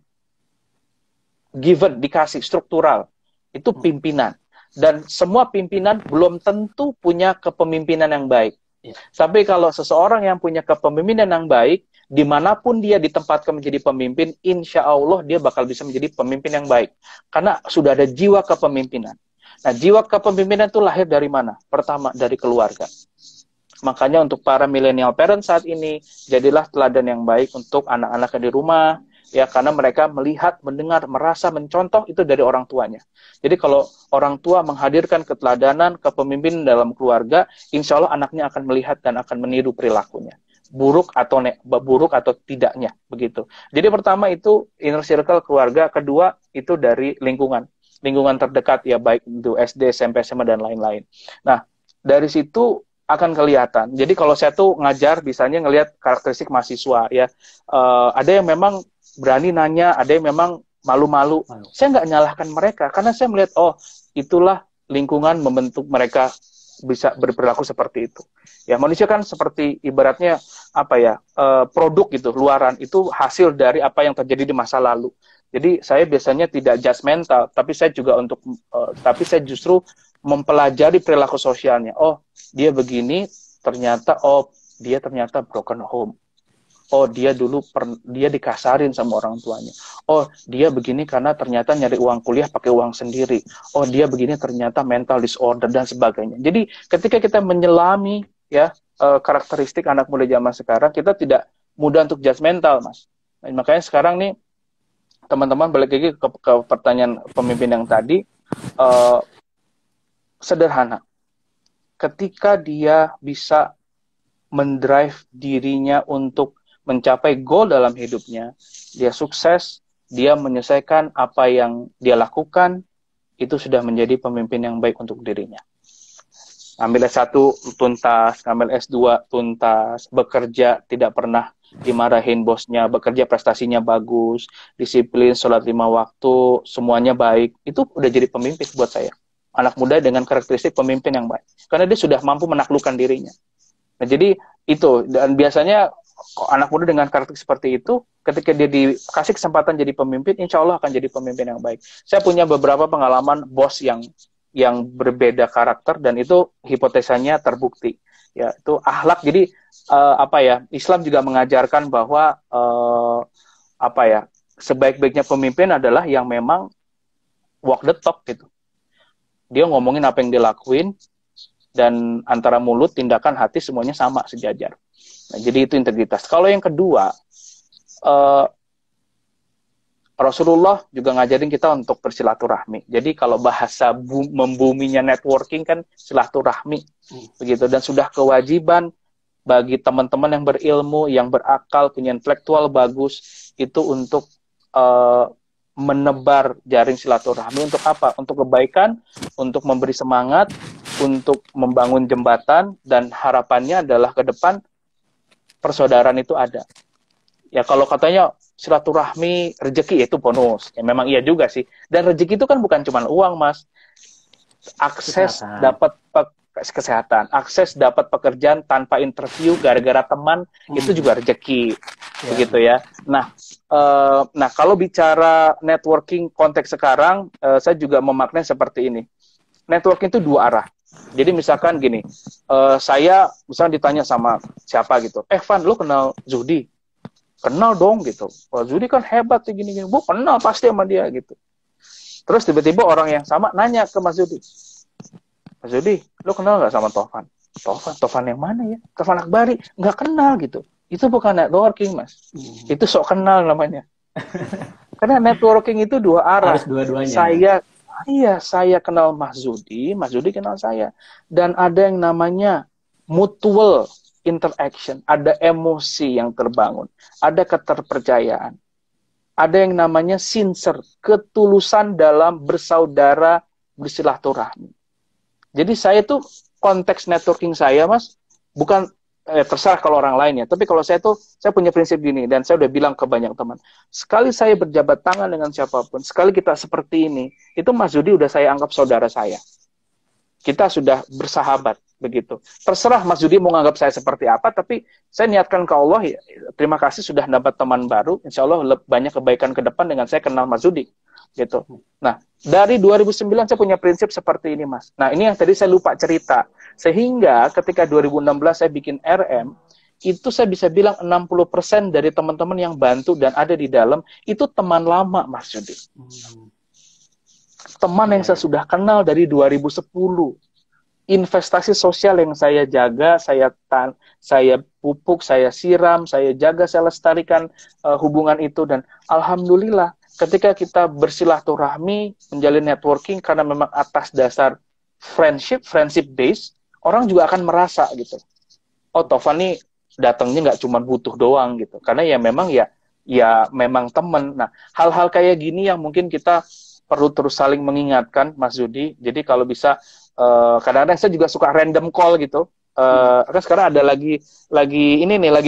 given, dikasih, struktural. Itu pimpinan. Dan semua pimpinan belum tentu punya kepemimpinan yang baik. Ya. Tapi kalau seseorang yang punya kepemimpinan yang baik, dimanapun dia ditempatkan menjadi pemimpin, insya Allah dia bakal bisa menjadi pemimpin yang baik. Karena sudah ada jiwa kepemimpinan. Nah, jiwa kepemimpinan itu lahir dari mana? Pertama, dari keluarga. Makanya untuk para millennial parents saat ini, jadilah teladan yang baik untuk anak-anak di rumah, ya, karena mereka melihat, mendengar, merasa, mencontoh itu dari orang tuanya. Jadi kalau orang tua menghadirkan keteladanan, kepemimpinan dalam keluarga, insya Allah anaknya akan melihat dan akan meniru perilakunya. Buruk atau tidaknya, begitu. Jadi pertama itu inner circle keluarga, kedua itu dari lingkungan terdekat, ya, baik itu SD, SMP, SMA, dan lain-lain. Nah, dari situ akan kelihatan. Jadi kalau saya tuh ngajar, misalnya ngelihat karakteristik mahasiswa, ya, ada yang memang berani nanya, ada yang memang malu-malu. Saya nggak nyalahkan mereka, karena saya melihat, oh, itulah lingkungan membentuk mereka bisa berperilaku seperti itu. Ya, manusia kan seperti ibaratnya apa ya, produk gitu, luaran itu hasil dari apa yang terjadi di masa lalu. Jadi saya biasanya tidak judgmental, tapi saya justru mempelajari perilaku sosialnya. Oh, dia begini, dia ternyata broken home. Oh, dia dulu dia dikasarin sama orang tuanya. Oh, dia begini karena ternyata nyari uang kuliah pakai uang sendiri. Oh, dia begini ternyata mental disorder dan sebagainya. Jadi ketika kita menyelami, ya, karakteristik anak muda zaman sekarang, kita tidak mudah untuk judgmental, Mas. Nah, makanya sekarang nih teman-teman, balik lagi ke pertanyaan pemimpin yang tadi, sederhana. Ketika dia bisa mendrive dirinya untuk mencapai goal dalam hidupnya, dia sukses, dia menyelesaikan apa yang dia lakukan, itu sudah menjadi pemimpin yang baik untuk dirinya. Ambil S1 tuntas, ambil S2 tuntas, bekerja tidak pernah dimarahin bosnya, bekerja prestasinya bagus, disiplin, sholat 5 waktu, semuanya baik, itu udah jadi pemimpin buat saya. Anak muda dengan karakteristik pemimpin yang baik, karena dia sudah mampu menaklukkan dirinya. Nah, jadi itu, dan biasanya anak muda dengan karakter seperti itu, ketika dia dikasih kesempatan jadi pemimpin, insya Allah akan jadi pemimpin yang baik. Saya punya beberapa pengalaman bos yang berbeda karakter, dan itu hipotesanya terbukti. Ya, itu akhlak. Jadi Islam juga mengajarkan bahwa sebaik-baiknya pemimpin adalah yang memang walk the talk gitu. Dia ngomongin apa yang dia lakuin, dan antara mulut, tindakan, hati semuanya sama, sejajar. Nah, jadi itu integritas. Kalau yang kedua, Rasulullah juga ngajarin kita untuk bersilaturahmi. Jadi kalau bahasa membuminya networking kan silaturahmi, begitu. Dan sudah kewajiban bagi teman-teman yang berilmu, yang berakal, punya intelektual bagus, itu untuk menebar jaring silaturahmi. Untuk apa? Untuk kebaikan, untuk memberi semangat, untuk membangun jembatan, dan harapannya adalah ke depan persaudaraan itu ada. Ya, kalau katanya silaturahmi rezeki, itu bonus. Ya memang iya juga sih. Dan rezeki itu kan bukan cuma uang, Mas. Akses dapat kesehatan, akses dapat pekerjaan tanpa interview gara-gara teman, itu juga rezeki, begitu ya. Nah, kalau bicara networking konteks sekarang, saya juga memaknai seperti ini. Networking itu dua arah. Jadi misalkan gini, saya misalnya ditanya sama siapa gitu, Van, lo kenal Zuhdi? Kenal dong gitu. Wah, Zuhdi kan hebat sih gini-gini. Bu, kenal pasti sama dia gitu. Terus tiba-tiba orang yang sama nanya ke Mas Zuhdi, Mas Zuhdi, lo kenal nggak sama Tovan? Tovan yang mana ya? Tovan Akbari? Nggak kenal gitu. Itu bukan networking, Mas. Itu sok kenal namanya. Karena networking itu dua arah. Harus dua-duanya. Saya kenal Mas Zuhdi kenal saya. Dan ada yang namanya mutual interaction. Ada emosi yang terbangun. Ada keterpercayaan. Ada yang namanya sincere, ketulusan dalam bersaudara, bersilaturahmi. Jadi saya tuh konteks networking saya, Mas, bukan terserah kalau orang lain ya, tapi kalau saya punya prinsip gini, dan saya udah bilang ke banyak teman, sekali saya berjabat tangan dengan siapapun, sekali kita seperti ini, itu Mas Zuhdi udah saya anggap saudara saya. Kita sudah bersahabat, begitu. Terserah Mas Zuhdi mau nganggap saya seperti apa, tapi saya niatkan ke Allah, ya, terima kasih sudah dapat teman baru, insya Allah banyak kebaikan ke depan dengan saya kenal Mas Zuhdi. Gitu. Nah, dari 2009 saya punya prinsip seperti ini, Mas. Nah, ini yang tadi saya lupa cerita. Sehingga ketika 2016 saya bikin RM, itu saya bisa bilang 60% dari teman-teman yang bantu dan ada di dalam, itu teman lama, Mas Zuhdi. Teman yang saya sudah kenal dari 2010. Investasi sosial yang saya jaga, saya pupuk, saya siram, saya jaga, saya lestarikan hubungan itu. Dan alhamdulillah, ketika kita bersilaturahmi, menjalin networking, karena memang atas dasar friendship base, orang juga akan merasa gitu. Oh, Tovan nih datangnya nggak cuma butuh doang gitu. Karena ya memang teman. Nah, hal-hal kayak gini yang mungkin kita perlu terus saling mengingatkan, Mas Zuhdi. Jadi kalau bisa, kadang-kadang saya juga suka random call gitu. Kan sekarang ada lagi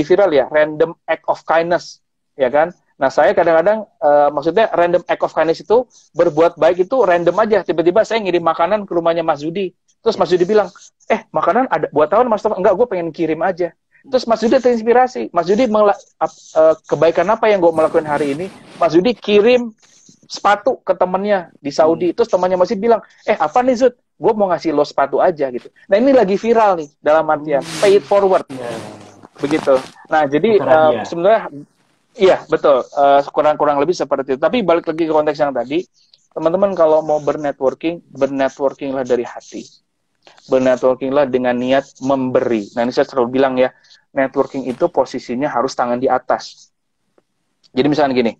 viral ya, random act of kindness, ya kan? Nah, saya kadang-kadang, maksudnya random act of kindness itu, berbuat baik itu random aja. Tiba-tiba saya ngirim makanan ke rumahnya Mas Zuhdi. Terus Mas Zuhdi bilang, makanan ada buat tahun Mas Tovan. Enggak, gue pengen kirim aja. Terus Mas Zuhdi terinspirasi. Mas Zuhdi, kebaikan apa yang gue melakukan hari ini? Mas Zuhdi kirim sepatu ke temennya di Saudi. Terus temannya masih bilang, apa nih Zud? Gue mau ngasih lo sepatu aja gitu. Nah, ini lagi viral nih, dalam artian pay it forward. Begitu. Nah, jadi sebenarnya, iya, betul. Kurang-kurang lebih seperti itu. Tapi balik lagi ke konteks yang tadi, teman-teman kalau mau bernetworkinglah dari hati. Bernetworkinglah dengan niat memberi. Nah, ini saya selalu bilang ya, networking itu posisinya harus tangan di atas. Jadi misalnya gini,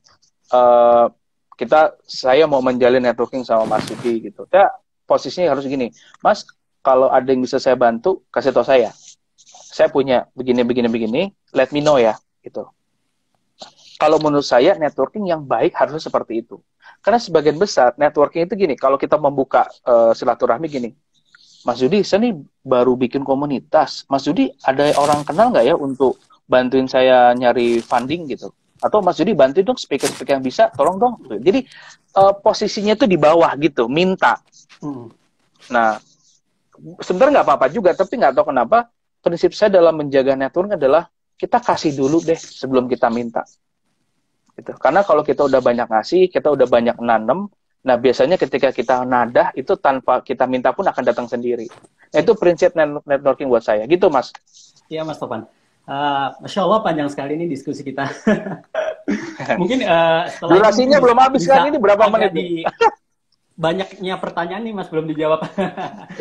saya mau menjalin networking sama Mas Zuhdi gitu. Ya, posisinya harus gini. Mas, kalau ada yang bisa saya bantu, kasih tahu saya. Saya punya begini, let me know ya, gitu. Kalau menurut saya, networking yang baik harusnya seperti itu. Karena sebagian besar, networking itu gini, kalau kita membuka silaturahmi gini, Mas Zuhdi, saya nih baru bikin komunitas. Mas Zuhdi, ada orang kenal nggak ya untuk bantuin saya nyari funding gitu? Atau Mas Zuhdi bantuin dong speaker-speaker yang bisa, tolong dong. Jadi posisinya tuh di bawah gitu, minta. Nah, sebenarnya nggak apa-apa juga, tapi nggak tahu kenapa prinsip saya dalam menjaga network adalah kita kasih dulu deh sebelum kita minta. Gitu. Karena kalau kita udah banyak ngasih, kita udah banyak nanem, nah biasanya ketika kita nadah itu tanpa kita minta pun akan datang sendiri. Nah, itu prinsip networking buat saya. Gitu, Mas. Iya, Mas Tovan. Masya Allah panjang sekali ini diskusi kita. Mungkin setelah durasinya belum habis kan, ini berapa menit? Banyaknya pertanyaan nih Mas belum dijawab.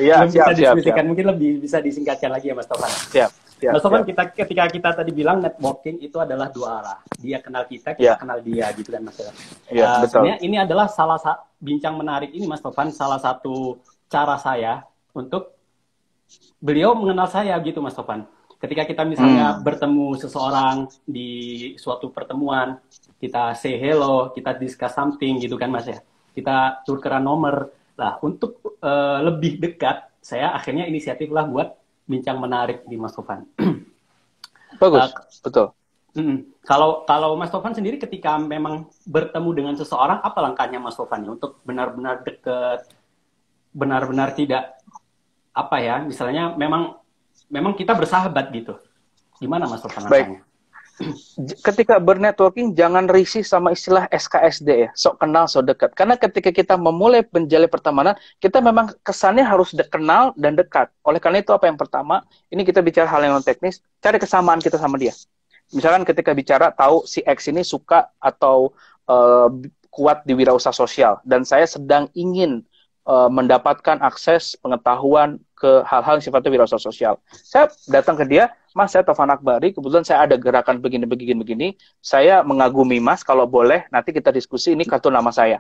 Iya, siap. Mungkin lebih bisa disingkatkan lagi ya Mas Tovan. Siap. Mas Tovan, ketika kita tadi bilang networking itu adalah dua arah. Dia kenal kita kenal dia gitu kan Mas. Iya, betul. Sebenarnya ini adalah bincang menarik ini Mas Tovan, salah satu cara saya untuk beliau mengenal saya gitu Mas Tovan. Ketika kita misalnya bertemu seseorang di suatu pertemuan, kita say hello, kita discuss something gitu kan Mas ya. Kita tukeran nomor. Nah, untuk lebih dekat, saya akhirnya inisiatif lah buat bincang menarik di Mas Tovan. Bagus, betul. Kalau Mas Tovan sendiri ketika memang bertemu dengan seseorang, apa langkahnya Mas Tovan ya untuk benar-benar dekat, benar-benar tidak apa ya, misalnya memang kita bersahabat gitu. Gimana Mas Tovan Baik. rasanya? Ketika bernetworking jangan risih sama istilah SKSD ya, sok kenal sok dekat. Karena ketika kita memulai menjalin pertemanan, kita memang kesannya harus kenal dan dekat. Oleh karena itu apa yang pertama, ini kita bicara hal yang non teknis, cari kesamaan kita sama dia. Misalkan ketika bicara tahu si X ini suka atau kuat di wirausaha sosial dan saya sedang ingin mendapatkan akses pengetahuan ke hal-hal yang sifatnya wirausaha sosial. Saya datang ke dia, Mas, saya Taufan Akbari, kebetulan saya ada gerakan begini, saya mengagumi Mas, kalau boleh nanti kita diskusi, ini kartu nama saya.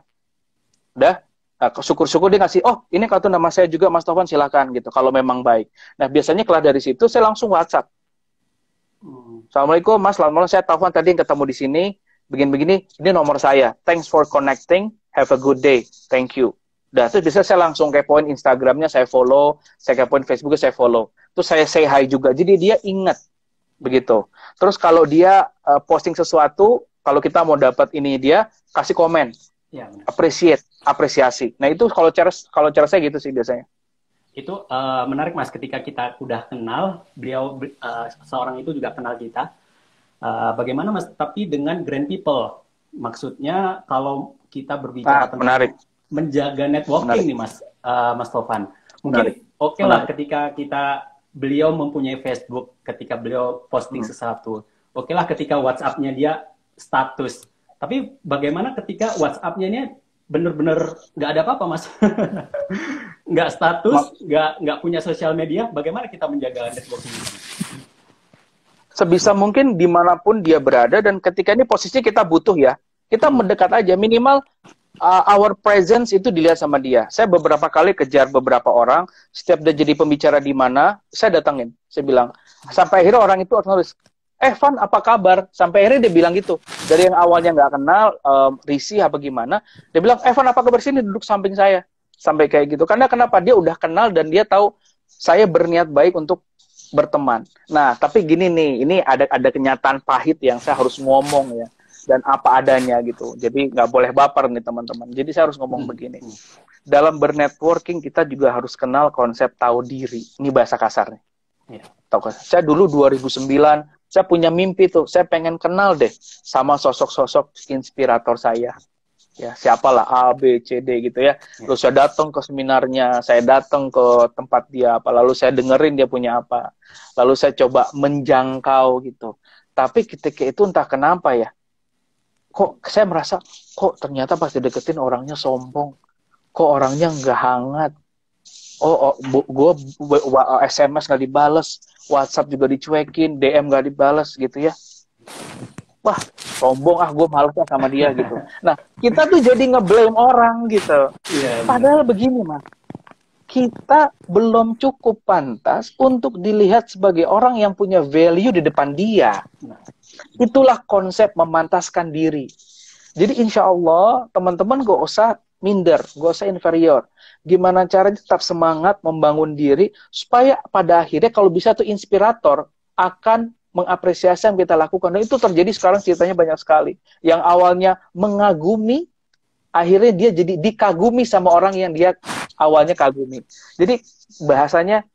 Udah, nah, syukur-syukur dia ngasih, oh ini kartu nama saya juga Mas Taufan, silakan gitu, kalau memang baik. Nah biasanya kelar dari situ, saya langsung WhatsApp. Assalamualaikum Mas, selamat malam, saya Taufan tadi yang ketemu di sini, begini-begini, ini nomor saya. Thanks for connecting, have a good day, thank you. Udah, terus bisa saya langsung kepoin Instagramnya, saya follow, saya kepoin Facebooknya, saya follow. Terus saya say hi juga, jadi dia ingat, begitu. Terus kalau dia posting sesuatu, kalau kita mau dapat ini dia, kasih komen, Ya, apresiasi. Nah itu kalau cara saya gitu sih biasanya. itu menarik Mas, ketika kita udah kenal, beliau seorang itu juga kenal kita. Bagaimana Mas, tapi dengan grand people, maksudnya kalau kita berbicara tentang Menarik. menjaga networking nih Mas, Mas Tovan. Mungkin oke lah ketika beliau mempunyai Facebook, ketika beliau posting sesuatu. Oke lah ketika WhatsApp-nya dia status. Tapi bagaimana ketika WhatsApp-nya ini benar-benar nggak ada apa-apa Mas? Nggak status, nggak punya sosial media. Bagaimana kita menjaga networking ini? Sebisa mungkin dimanapun dia berada dan ketika ini posisi kita butuh ya, kita mendekat aja minimal. Our presence itu dilihat sama dia. Saya beberapa kali kejar beberapa orang, setiap dia jadi pembicara di mana, saya datangin. Saya bilang, sampai akhirnya orang itu nulis, Van, apa kabar? Sampai akhirnya dia bilang gitu. Dari yang awalnya nggak kenal, risih apa gimana, dia bilang, Van, apa kabar, sini duduk samping saya. Sampai kayak gitu. Karena kenapa? Dia udah kenal dan dia tahu saya berniat baik untuk berteman. Nah, tapi gini nih, ini ada kenyataan pahit yang saya harus ngomong ya. Dan apa adanya gitu. Jadi nggak boleh baper nih teman-teman. Jadi saya harus ngomong begini. Dalam bernetworking kita juga harus kenal konsep tahu diri. Ini bahasa kasarnya. Ya. Saya dulu 2009, saya punya mimpi tuh. Saya pengen kenal deh sama sosok-sosok inspirator saya. Ya, siapalah A, B, C, D gitu ya. Lalu saya datang ke seminarnya, saya datang ke tempat dia apa. Lalu saya dengerin dia punya apa. Lalu saya coba menjangkau gitu. Tapi ketika itu entah kenapa ya, kok saya merasa, kok ternyata pas dideketin orangnya sombong, kok orangnya nggak hangat, gue SMS nggak dibales, WhatsApp juga dicuekin, DM nggak dibales gitu ya, wah sombong gue males sama dia gitu. Nah kita tuh jadi ngeblame orang gitu, padahal begini Mas, kita belum cukup pantas untuk dilihat sebagai orang yang punya value di depan dia. Itulah konsep memantaskan diri. Jadi insya Allah teman-teman gak usah minder, gak usah inferior. Gimana caranya tetap semangat membangun diri supaya pada akhirnya kalau bisa tuh inspirator akan mengapresiasi yang kita lakukan. Dan itu terjadi sekarang ceritanya banyak sekali. Yang awalnya mengagumi, akhirnya dia jadi dikagumi sama orang yang dia awalnya kagumi. Jadi bahasanya,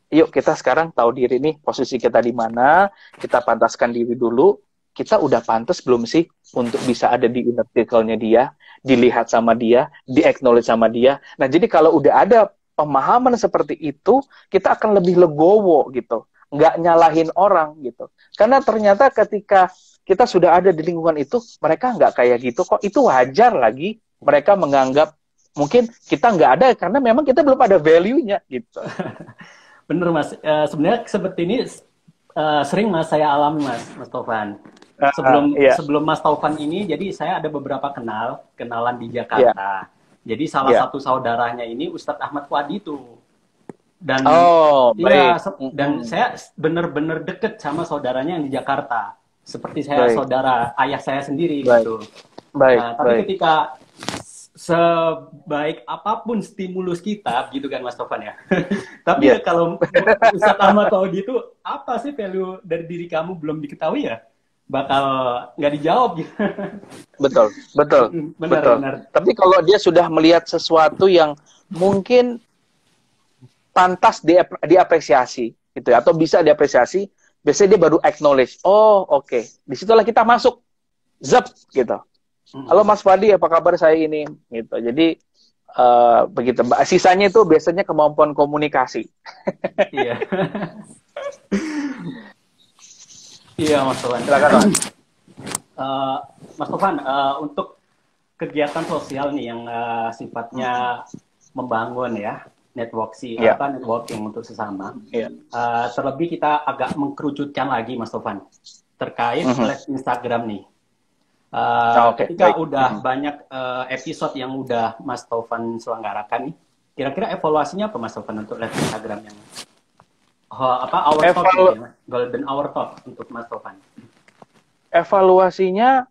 yuk kita sekarang tahu diri nih, posisi kita di mana, kita pantaskan diri dulu, kita udah pantas belum sih untuk bisa ada di inner circle-nya dia, dilihat sama dia, di-acknowledge sama dia. Nah jadi kalau udah ada pemahaman seperti itu, kita akan lebih legowo gitu, nggak nyalahin orang gitu. Karena ternyata ketika kita sudah ada di lingkungan itu, mereka nggak kayak gitu kok, itu wajar lagi mereka menganggap mungkin kita nggak ada karena memang kita belum ada value-nya gitu. Bener Mas, sebenarnya seperti ini sering Mas saya alami Mas Taufan. Sebelum Mas Taufan ini, jadi saya ada beberapa kenalan di Jakarta. Jadi salah satu saudaranya ini Ustadz Ahmad Fuadi itu. Dan dan saya bener-bener deket sama saudaranya yang di Jakarta. Seperti saya saudara ayah saya sendiri gitu. Tapi ketika sebaik apapun stimulus kita, gitu kan Mas Taufan ya. Tapi kalau Ustadz Ahmad Fuadi itu, apa sih value dari diri kamu belum diketahui ya? Bakal nggak dijawab gitu. Betul. Benar. Tapi kalau dia sudah melihat sesuatu yang mungkin pantas diapresiasi gitu ya, atau bisa diapresiasi, biasanya dia baru acknowledge. Oh, oke. Disitulah kita masuk. Zep gitu. Halo Mas Fadi, apa kabar saya ini? Gitu. Jadi begitu. Sisanya itu biasanya kemampuan komunikasi. Iya. Iya, Mas Tovan. Silakan, Mas. Mas Tovan, untuk kegiatan sosial nih yang sifatnya membangun ya, networking untuk sesama. Terlebih kita agak mengkerucutkan lagi, Mas Tovan, terkait live Instagram nih. Ketika udah banyak episode yang udah Mas Tovan selenggarakan nih, kira-kira evaluasinya apa Mas Tovan untuk live Instagram yang hour talk gitu ya, golden hour talk untuk Mas Tovan? Evaluasinya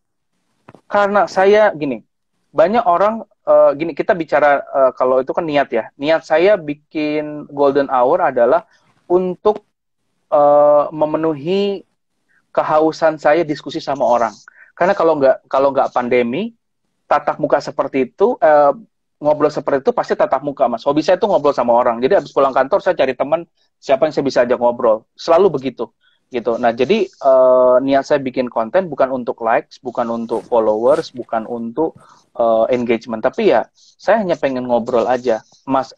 karena saya gini, banyak orang gini, kita bicara kalau itu kan niat ya. Niat saya bikin golden hour adalah untuk memenuhi kehausan saya diskusi sama orang. Karena kalau nggak pandemi, tatap muka seperti itu, ngobrol seperti itu pasti tatap muka, Mas. Hobi saya itu ngobrol sama orang. Jadi habis pulang kantor saya cari teman siapa yang saya bisa ajak ngobrol. Selalu begitu. Gitu. Nah, jadi niat saya bikin konten bukan untuk likes, bukan untuk followers, bukan untuk engagement, tapi ya saya hanya pengen ngobrol aja, Mas.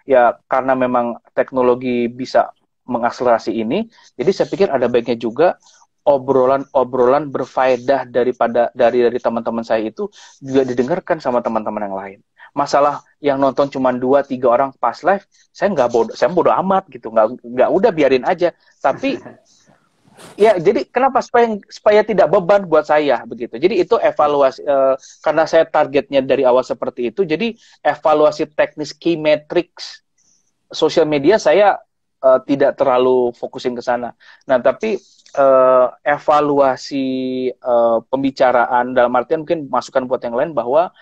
Ya karena memang teknologi bisa mengakselerasi ini, jadi saya pikir ada baiknya juga obrolan berfaedah dari teman-teman saya itu juga didengarkan sama teman-teman yang lain. Masalah yang nonton cuma 2-3 orang pas live, saya bodo amat gitu, nggak udah biarin aja. Tapi ya, jadi kenapa supaya tidak beban buat saya begitu. Jadi itu evaluasi karena saya targetnya dari awal seperti itu. Jadi evaluasi teknis key metrics sosial media saya tidak terlalu fokusin ke sana. Nah, tapi evaluasi pembicaraan dalam artian mungkin masukan buat yang lain bahwa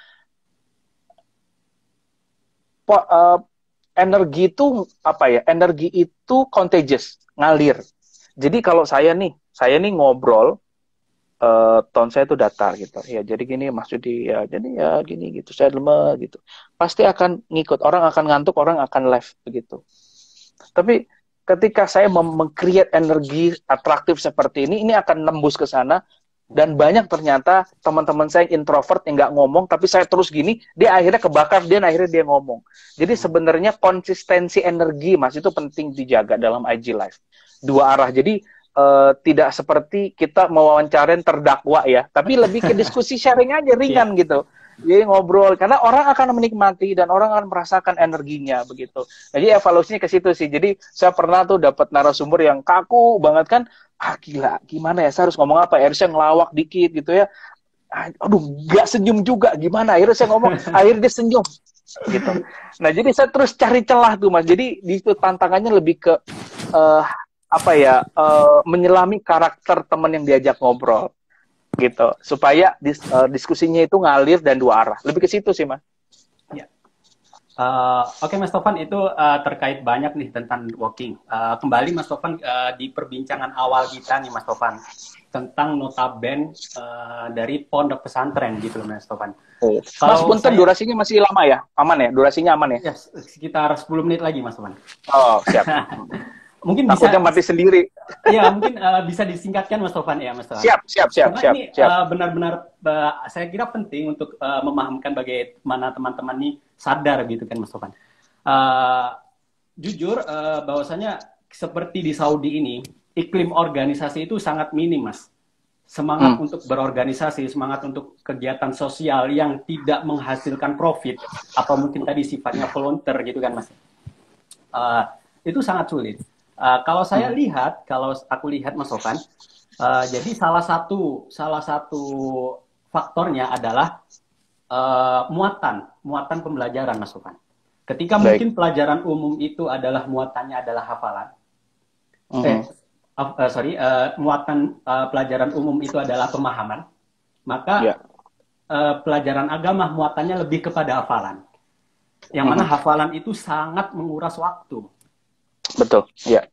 energi itu apa ya? Energi itu contagious, ngalir. Jadi kalau saya nih ngobrol, tone saya itu datar gitu. Ya jadi gini Mas Yudi, ya jadi ya gini gitu. Saya lemah gitu. Pasti akan ngikut, orang akan ngantuk, orang akan live begitu. Tapi ketika saya meng-create energi atraktif seperti ini akan nembus ke sana. Dan banyak ternyata teman-teman saya yang introvert yang nggak ngomong, tapi saya terus gini, dia akhirnya kebakar, akhirnya dia ngomong. Jadi sebenarnya konsistensi energi, Mas, itu penting dijaga dalam IG Live. Dua arah, jadi tidak seperti kita mewawancarain terdakwa ya, tapi lebih ke diskusi sharing aja, ringan gitu. Jadi ngobrol, karena orang akan menikmati dan orang akan merasakan energinya begitu. Jadi evaluasinya ke situ sih. Jadi saya pernah tuh dapat narasumber yang kaku banget kan, gila, gimana ya, saya harus ngomong apa ya, harusnya ngelawak dikit gitu ya. Aduh, gak senyum juga, gimana? Akhirnya saya ngomong, akhirnya dia senyum gitu. Nah, jadi saya terus cari celah tuh, Mas. Jadi di situ tantangannya lebih ke menyelami karakter teman yang diajak ngobrol gitu, supaya diskusinya itu ngalir dan dua arah. Lebih ke situ sih, Mas. Ya. Oke, Mas Tovan, itu terkait banyak nih tentang networking. Kembali Mas Tovan di perbincangan awal kita nih, Mas Tovan, tentang notaben dari pondok pesantren gitu, Mas Tovan. Mas, punten durasinya masih lama ya? Aman ya? Durasinya aman ya? Ya, sekitar 10 menit lagi, Mas Tovan. Oh, siap. Mungkin takutnya mati sendiri. Iya, mungkin bisa disingkatkan, Mas Tovan ya, Mas Tovan. Siap. Ini benar-benar saya kira penting untuk memahamkan bagaimana teman-teman ini sadar gitu kan, Mas Tovan. Jujur, bahwasanya seperti di Saudi ini, iklim organisasi itu sangat minim, Mas. Semangat untuk berorganisasi, semangat untuk kegiatan sosial yang tidak menghasilkan profit, atau mungkin tadi sifatnya volunteer gitu kan, Mas. Itu sangat sulit. Kalau aku lihat Mas Sofan, jadi salah satu faktornya adalah muatan pembelajaran, Mas Sofan. Ketika mungkin pelajaran umum itu adalah muatannya adalah hafalan, muatan pelajaran umum itu adalah pemahaman, maka pelajaran agama muatannya lebih kepada hafalan, yang mana hafalan itu sangat menguras waktu. Betul, ya.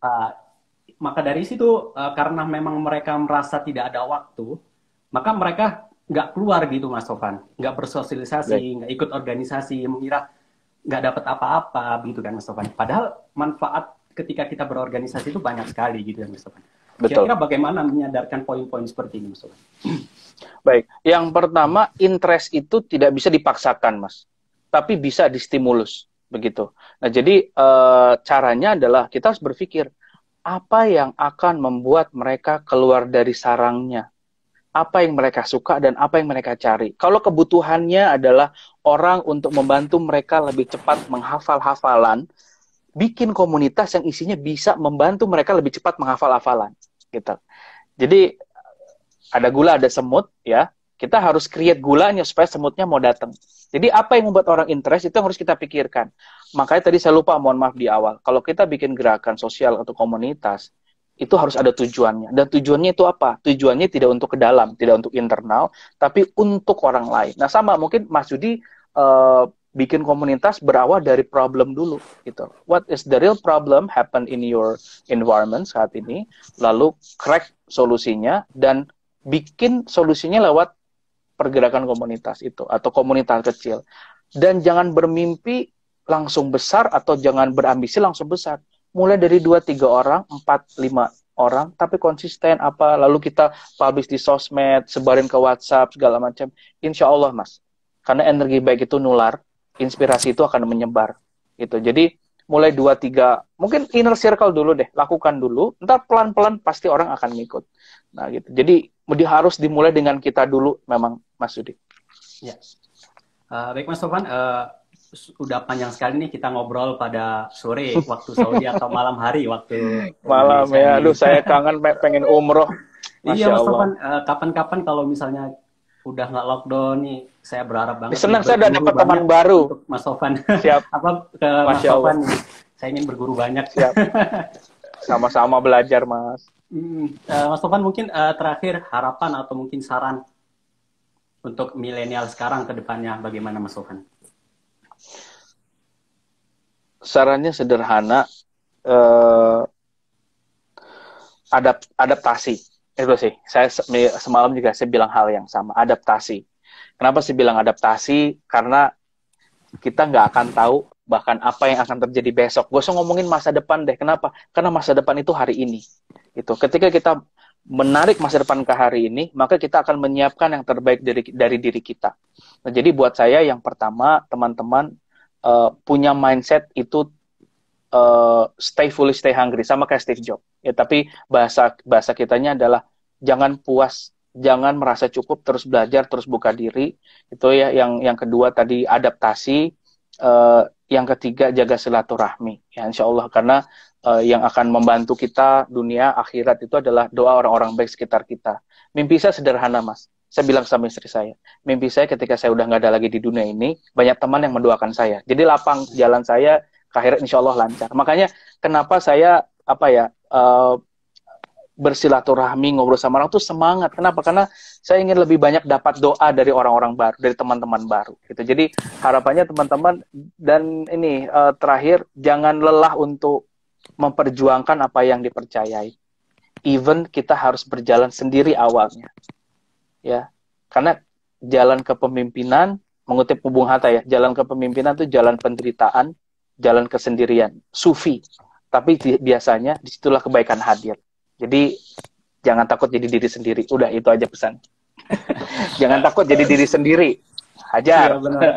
Maka dari situ, karena memang mereka merasa tidak ada waktu, maka mereka nggak keluar gitu, Mas Sofan. Nggak bersosialisasi, nggak ikut organisasi, mengira nggak dapat apa-apa begitu kan Mas Tovan. Padahal manfaat ketika kita berorganisasi itu banyak sekali gitu ya Mas Tovan. Betul. Kira-kira bagaimana menyadarkan poin-poin seperti ini Mas Tovan? Baik, yang pertama, interest itu tidak bisa dipaksakan, Mas, tapi bisa distimulus, begitu. Nah, jadi caranya adalah kita harus berpikir apa yang akan membuat mereka keluar dari sarangnya, apa yang mereka suka dan apa yang mereka cari. Kalau kebutuhannya adalah orang untuk membantu mereka lebih cepat menghafal hafalan, bikin komunitas yang isinya bisa membantu mereka lebih cepat menghafal hafalan, gitu. Jadi ada gula, ada semut, ya. Kita harus create gulanya supaya semutnya mau datang. Jadi apa yang membuat orang interest itu yang harus kita pikirkan. Makanya tadi saya lupa, mohon maaf di awal. Kalau kita bikin gerakan sosial atau komunitas, itu harus ada tujuannya. Dan tujuannya itu apa? Tujuannya tidak untuk ke dalam, tidak untuk internal, tapi untuk orang lain. Nah sama, mungkin Mas Yudi bikin komunitas berawal dari problem dulu. Gitu. What is the real problem happen in your environment saat ini? Lalu crack solusinya dan bikin solusinya lewat pergerakan komunitas itu atau komunitas kecil. Dan jangan bermimpi langsung besar atau jangan berambisi langsung besar. Mulai dari 2-3 orang, 4-5 orang, tapi konsisten apa, lalu kita publish di sosmed, sebarin ke WhatsApp, segala macam. Insya Allah, Mas. Karena energi baik itu nular, inspirasi itu akan menyebar. Gitu. Jadi mulai 2-3, mungkin inner circle dulu deh, lakukan dulu, ntar pelan-pelan pasti orang akan ngikut. Nah gitu. Jadi harus dimulai dengan kita dulu, memang Mas Yudi. Ya. Baik Mas Tovan, udah panjang sekali nih kita ngobrol pada sore waktu Saudi atau malam hari waktu malam ya. Aduh, saya kangen pengen umroh. Iya Mas Tovan, kapan-kapan kalau misalnya udah nggak lockdown nih, saya berharap banget. Senang saya udah dapat teman baru. Untuk Mas Tovan. Siap. Apa ke Mas Tovan nih? Saya ingin berguru banyak. Siap. Sama-sama belajar, Mas. Mas Tovan, mungkin terakhir harapan atau mungkin saran untuk milenial sekarang ke depannya bagaimana Mas Tovan? Sarannya sederhana, adaptasi. Itu sih. Saya semalam juga saya bilang hal yang sama, adaptasi. Kenapa sih bilang adaptasi? Karena kita nggak akan tahu bahkan apa yang akan terjadi besok. Gak usah ngomongin masa depan deh. Kenapa? Karena masa depan itu hari ini. Itu. Ketika kita menarik masa depan ke hari ini, maka kita akan menyiapkan yang terbaik dari diri kita. Nah, jadi buat saya yang pertama, teman-teman punya mindset itu stay foolish, stay hungry, sama kayak Steve Jobs. Ya, tapi bahasa kitanya adalah jangan puas, jangan merasa cukup, terus belajar, terus buka diri. Itu ya. Yang kedua tadi adaptasi. Yang ketiga jaga silaturahmi. Ya, insya Allah, karena yang akan membantu kita dunia akhirat itu adalah doa orang-orang baik sekitar kita. Mimpi saya sederhana, Mas. Saya bilang sama istri saya, mimpi saya ketika saya udah nggak ada lagi di dunia ini, banyak teman yang mendoakan saya. Jadi lapang jalan saya ke akhirat, insya Allah lancar. Makanya kenapa saya bersilaturahmi, ngobrol sama orang tuh semangat. Kenapa? Karena saya ingin lebih banyak dapat doa dari orang-orang baru, dari teman-teman baru. Gitu. Jadi harapannya teman-teman, dan ini terakhir, jangan lelah untuk memperjuangkan apa yang dipercayai. Even kita harus berjalan sendiri awalnya. Ya, karena jalan kepemimpinan, mengutip Bung Hatta ya, jalan kepemimpinan itu jalan penderitaan, jalan kesendirian, sufi. Tapi biasanya disitulah kebaikan hadir. Jadi jangan takut jadi diri sendiri. Udah, itu aja pesan. Jangan takut jadi diri sendiri. Hajar. Ya, benar.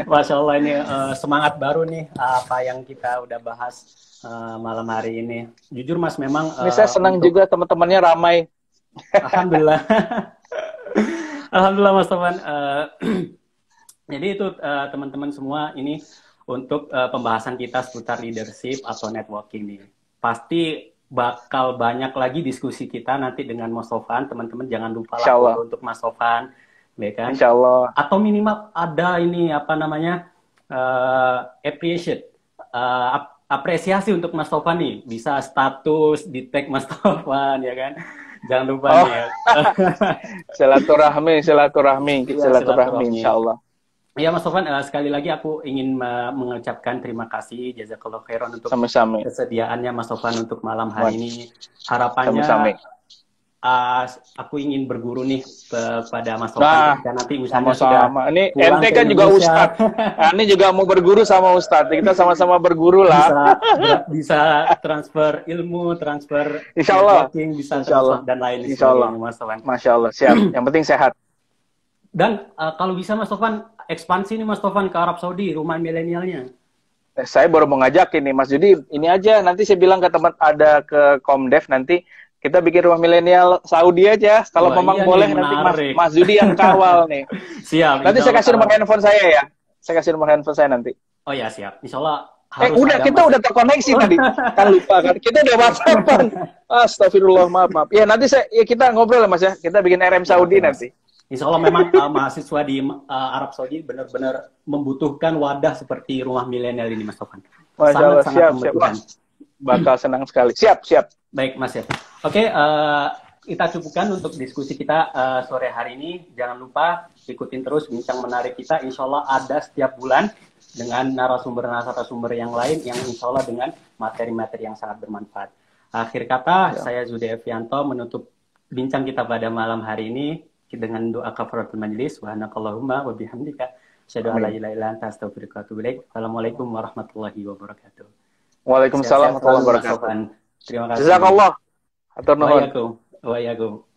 Masya Allah, ini semangat baru nih apa yang kita udah bahas malam hari ini. Jujur Mas, memang ini saya senang juga teman-temannya ramai. Alhamdulillah. Alhamdulillah Mas Tovan. Jadi itu teman-teman semua, ini untuk pembahasan kita seputar leadership atau networking nih. Pasti bakal banyak lagi diskusi kita nanti dengan Mas Tovan. Teman-teman jangan lupa lah untuk Mas Tovan, ya kan? Insya Allah. Atau minimal ada ini apa namanya apresiasi untuk Mas Tovan nih. Bisa status di tag Mas Tovan, ya kan? Jangan lupa nih ya. Silaturahmi, Insya Allah. Ya Mas Tovan, sekali lagi aku ingin mengucapkan terima kasih, jazakallahu khairan untuk Sama-sama. kesediaannya Mas Tovan untuk malam hari ini. Harapannya Sama-sama. aku ingin berguru nih kepada Mas Sofan Nah, ketika nanti misalnya sudah sama-sama. Ini pulang ente ke kan juga Indonesia. Ustadz. Nah, ini juga mau berguru sama Ustadz. Kita sama-sama berguru lah. Bisa transfer ilmu, transfer Insya Allah. networking, bisa Insya Allah. transfer dan lain Insya Allah. sebagainya, Mas Sofan. Masya Allah. Siap. Yang penting sehat. Dan kalau bisa Mas Sofan ekspansi nih Mas Sofan ke Arab Saudi, rumah milenialnya. Saya baru mau ngajakin nih Mas Judi. Ini aja. Nanti saya bilang ke teman ada ke Komdev nanti. Kita bikin rumah milenial Saudi aja. Kalau memang iya boleh nih, nanti menarik. Mas Judi yang kawal nih. Siap. Nanti saya kasih nomor kalau... handphone saya ya. Saya kasih nomor handphone saya nanti. Oh ya siap. Insya Allah harus Udah kita udah terkoneksi tadi. Kan lupa kan. Kita udah WhatsAppan. Astagfirullah, maaf. Ya nanti kita ngobrol lah Mas ya. Kita bikin RM Saudi nanti. Insya Allah memang mahasiswa di Arab Saudi benar-benar membutuhkan wadah seperti rumah milenial ini Mas Sofan. Masya Allah, siap. Membutuhkan. Bakal senang sekali. Siap. Baik Mas ya. Oke, kita cukupkan untuk diskusi kita sore hari ini. Jangan lupa ikutin terus bincang menarik kita. Insya Allah ada setiap bulan dengan narasumber yang lain yang insya Allah dengan materi-materi yang sangat bermanfaat. Akhir kata, saya Zudi Evianto menutup bincang kita pada malam hari ini dengan doa kafaratul majlis. Subhanakallahumma wa bihamdika asyhadu an la ilaha illa anta astaghfiruka wa atubu ilaik. Assalamualaikum warahmatullahi wabarakatuh. Waalaikumsalam warahmatullahi wabarakatuh. Terima kasih. Jazakallah. Atur nuhun. Wa iyakum.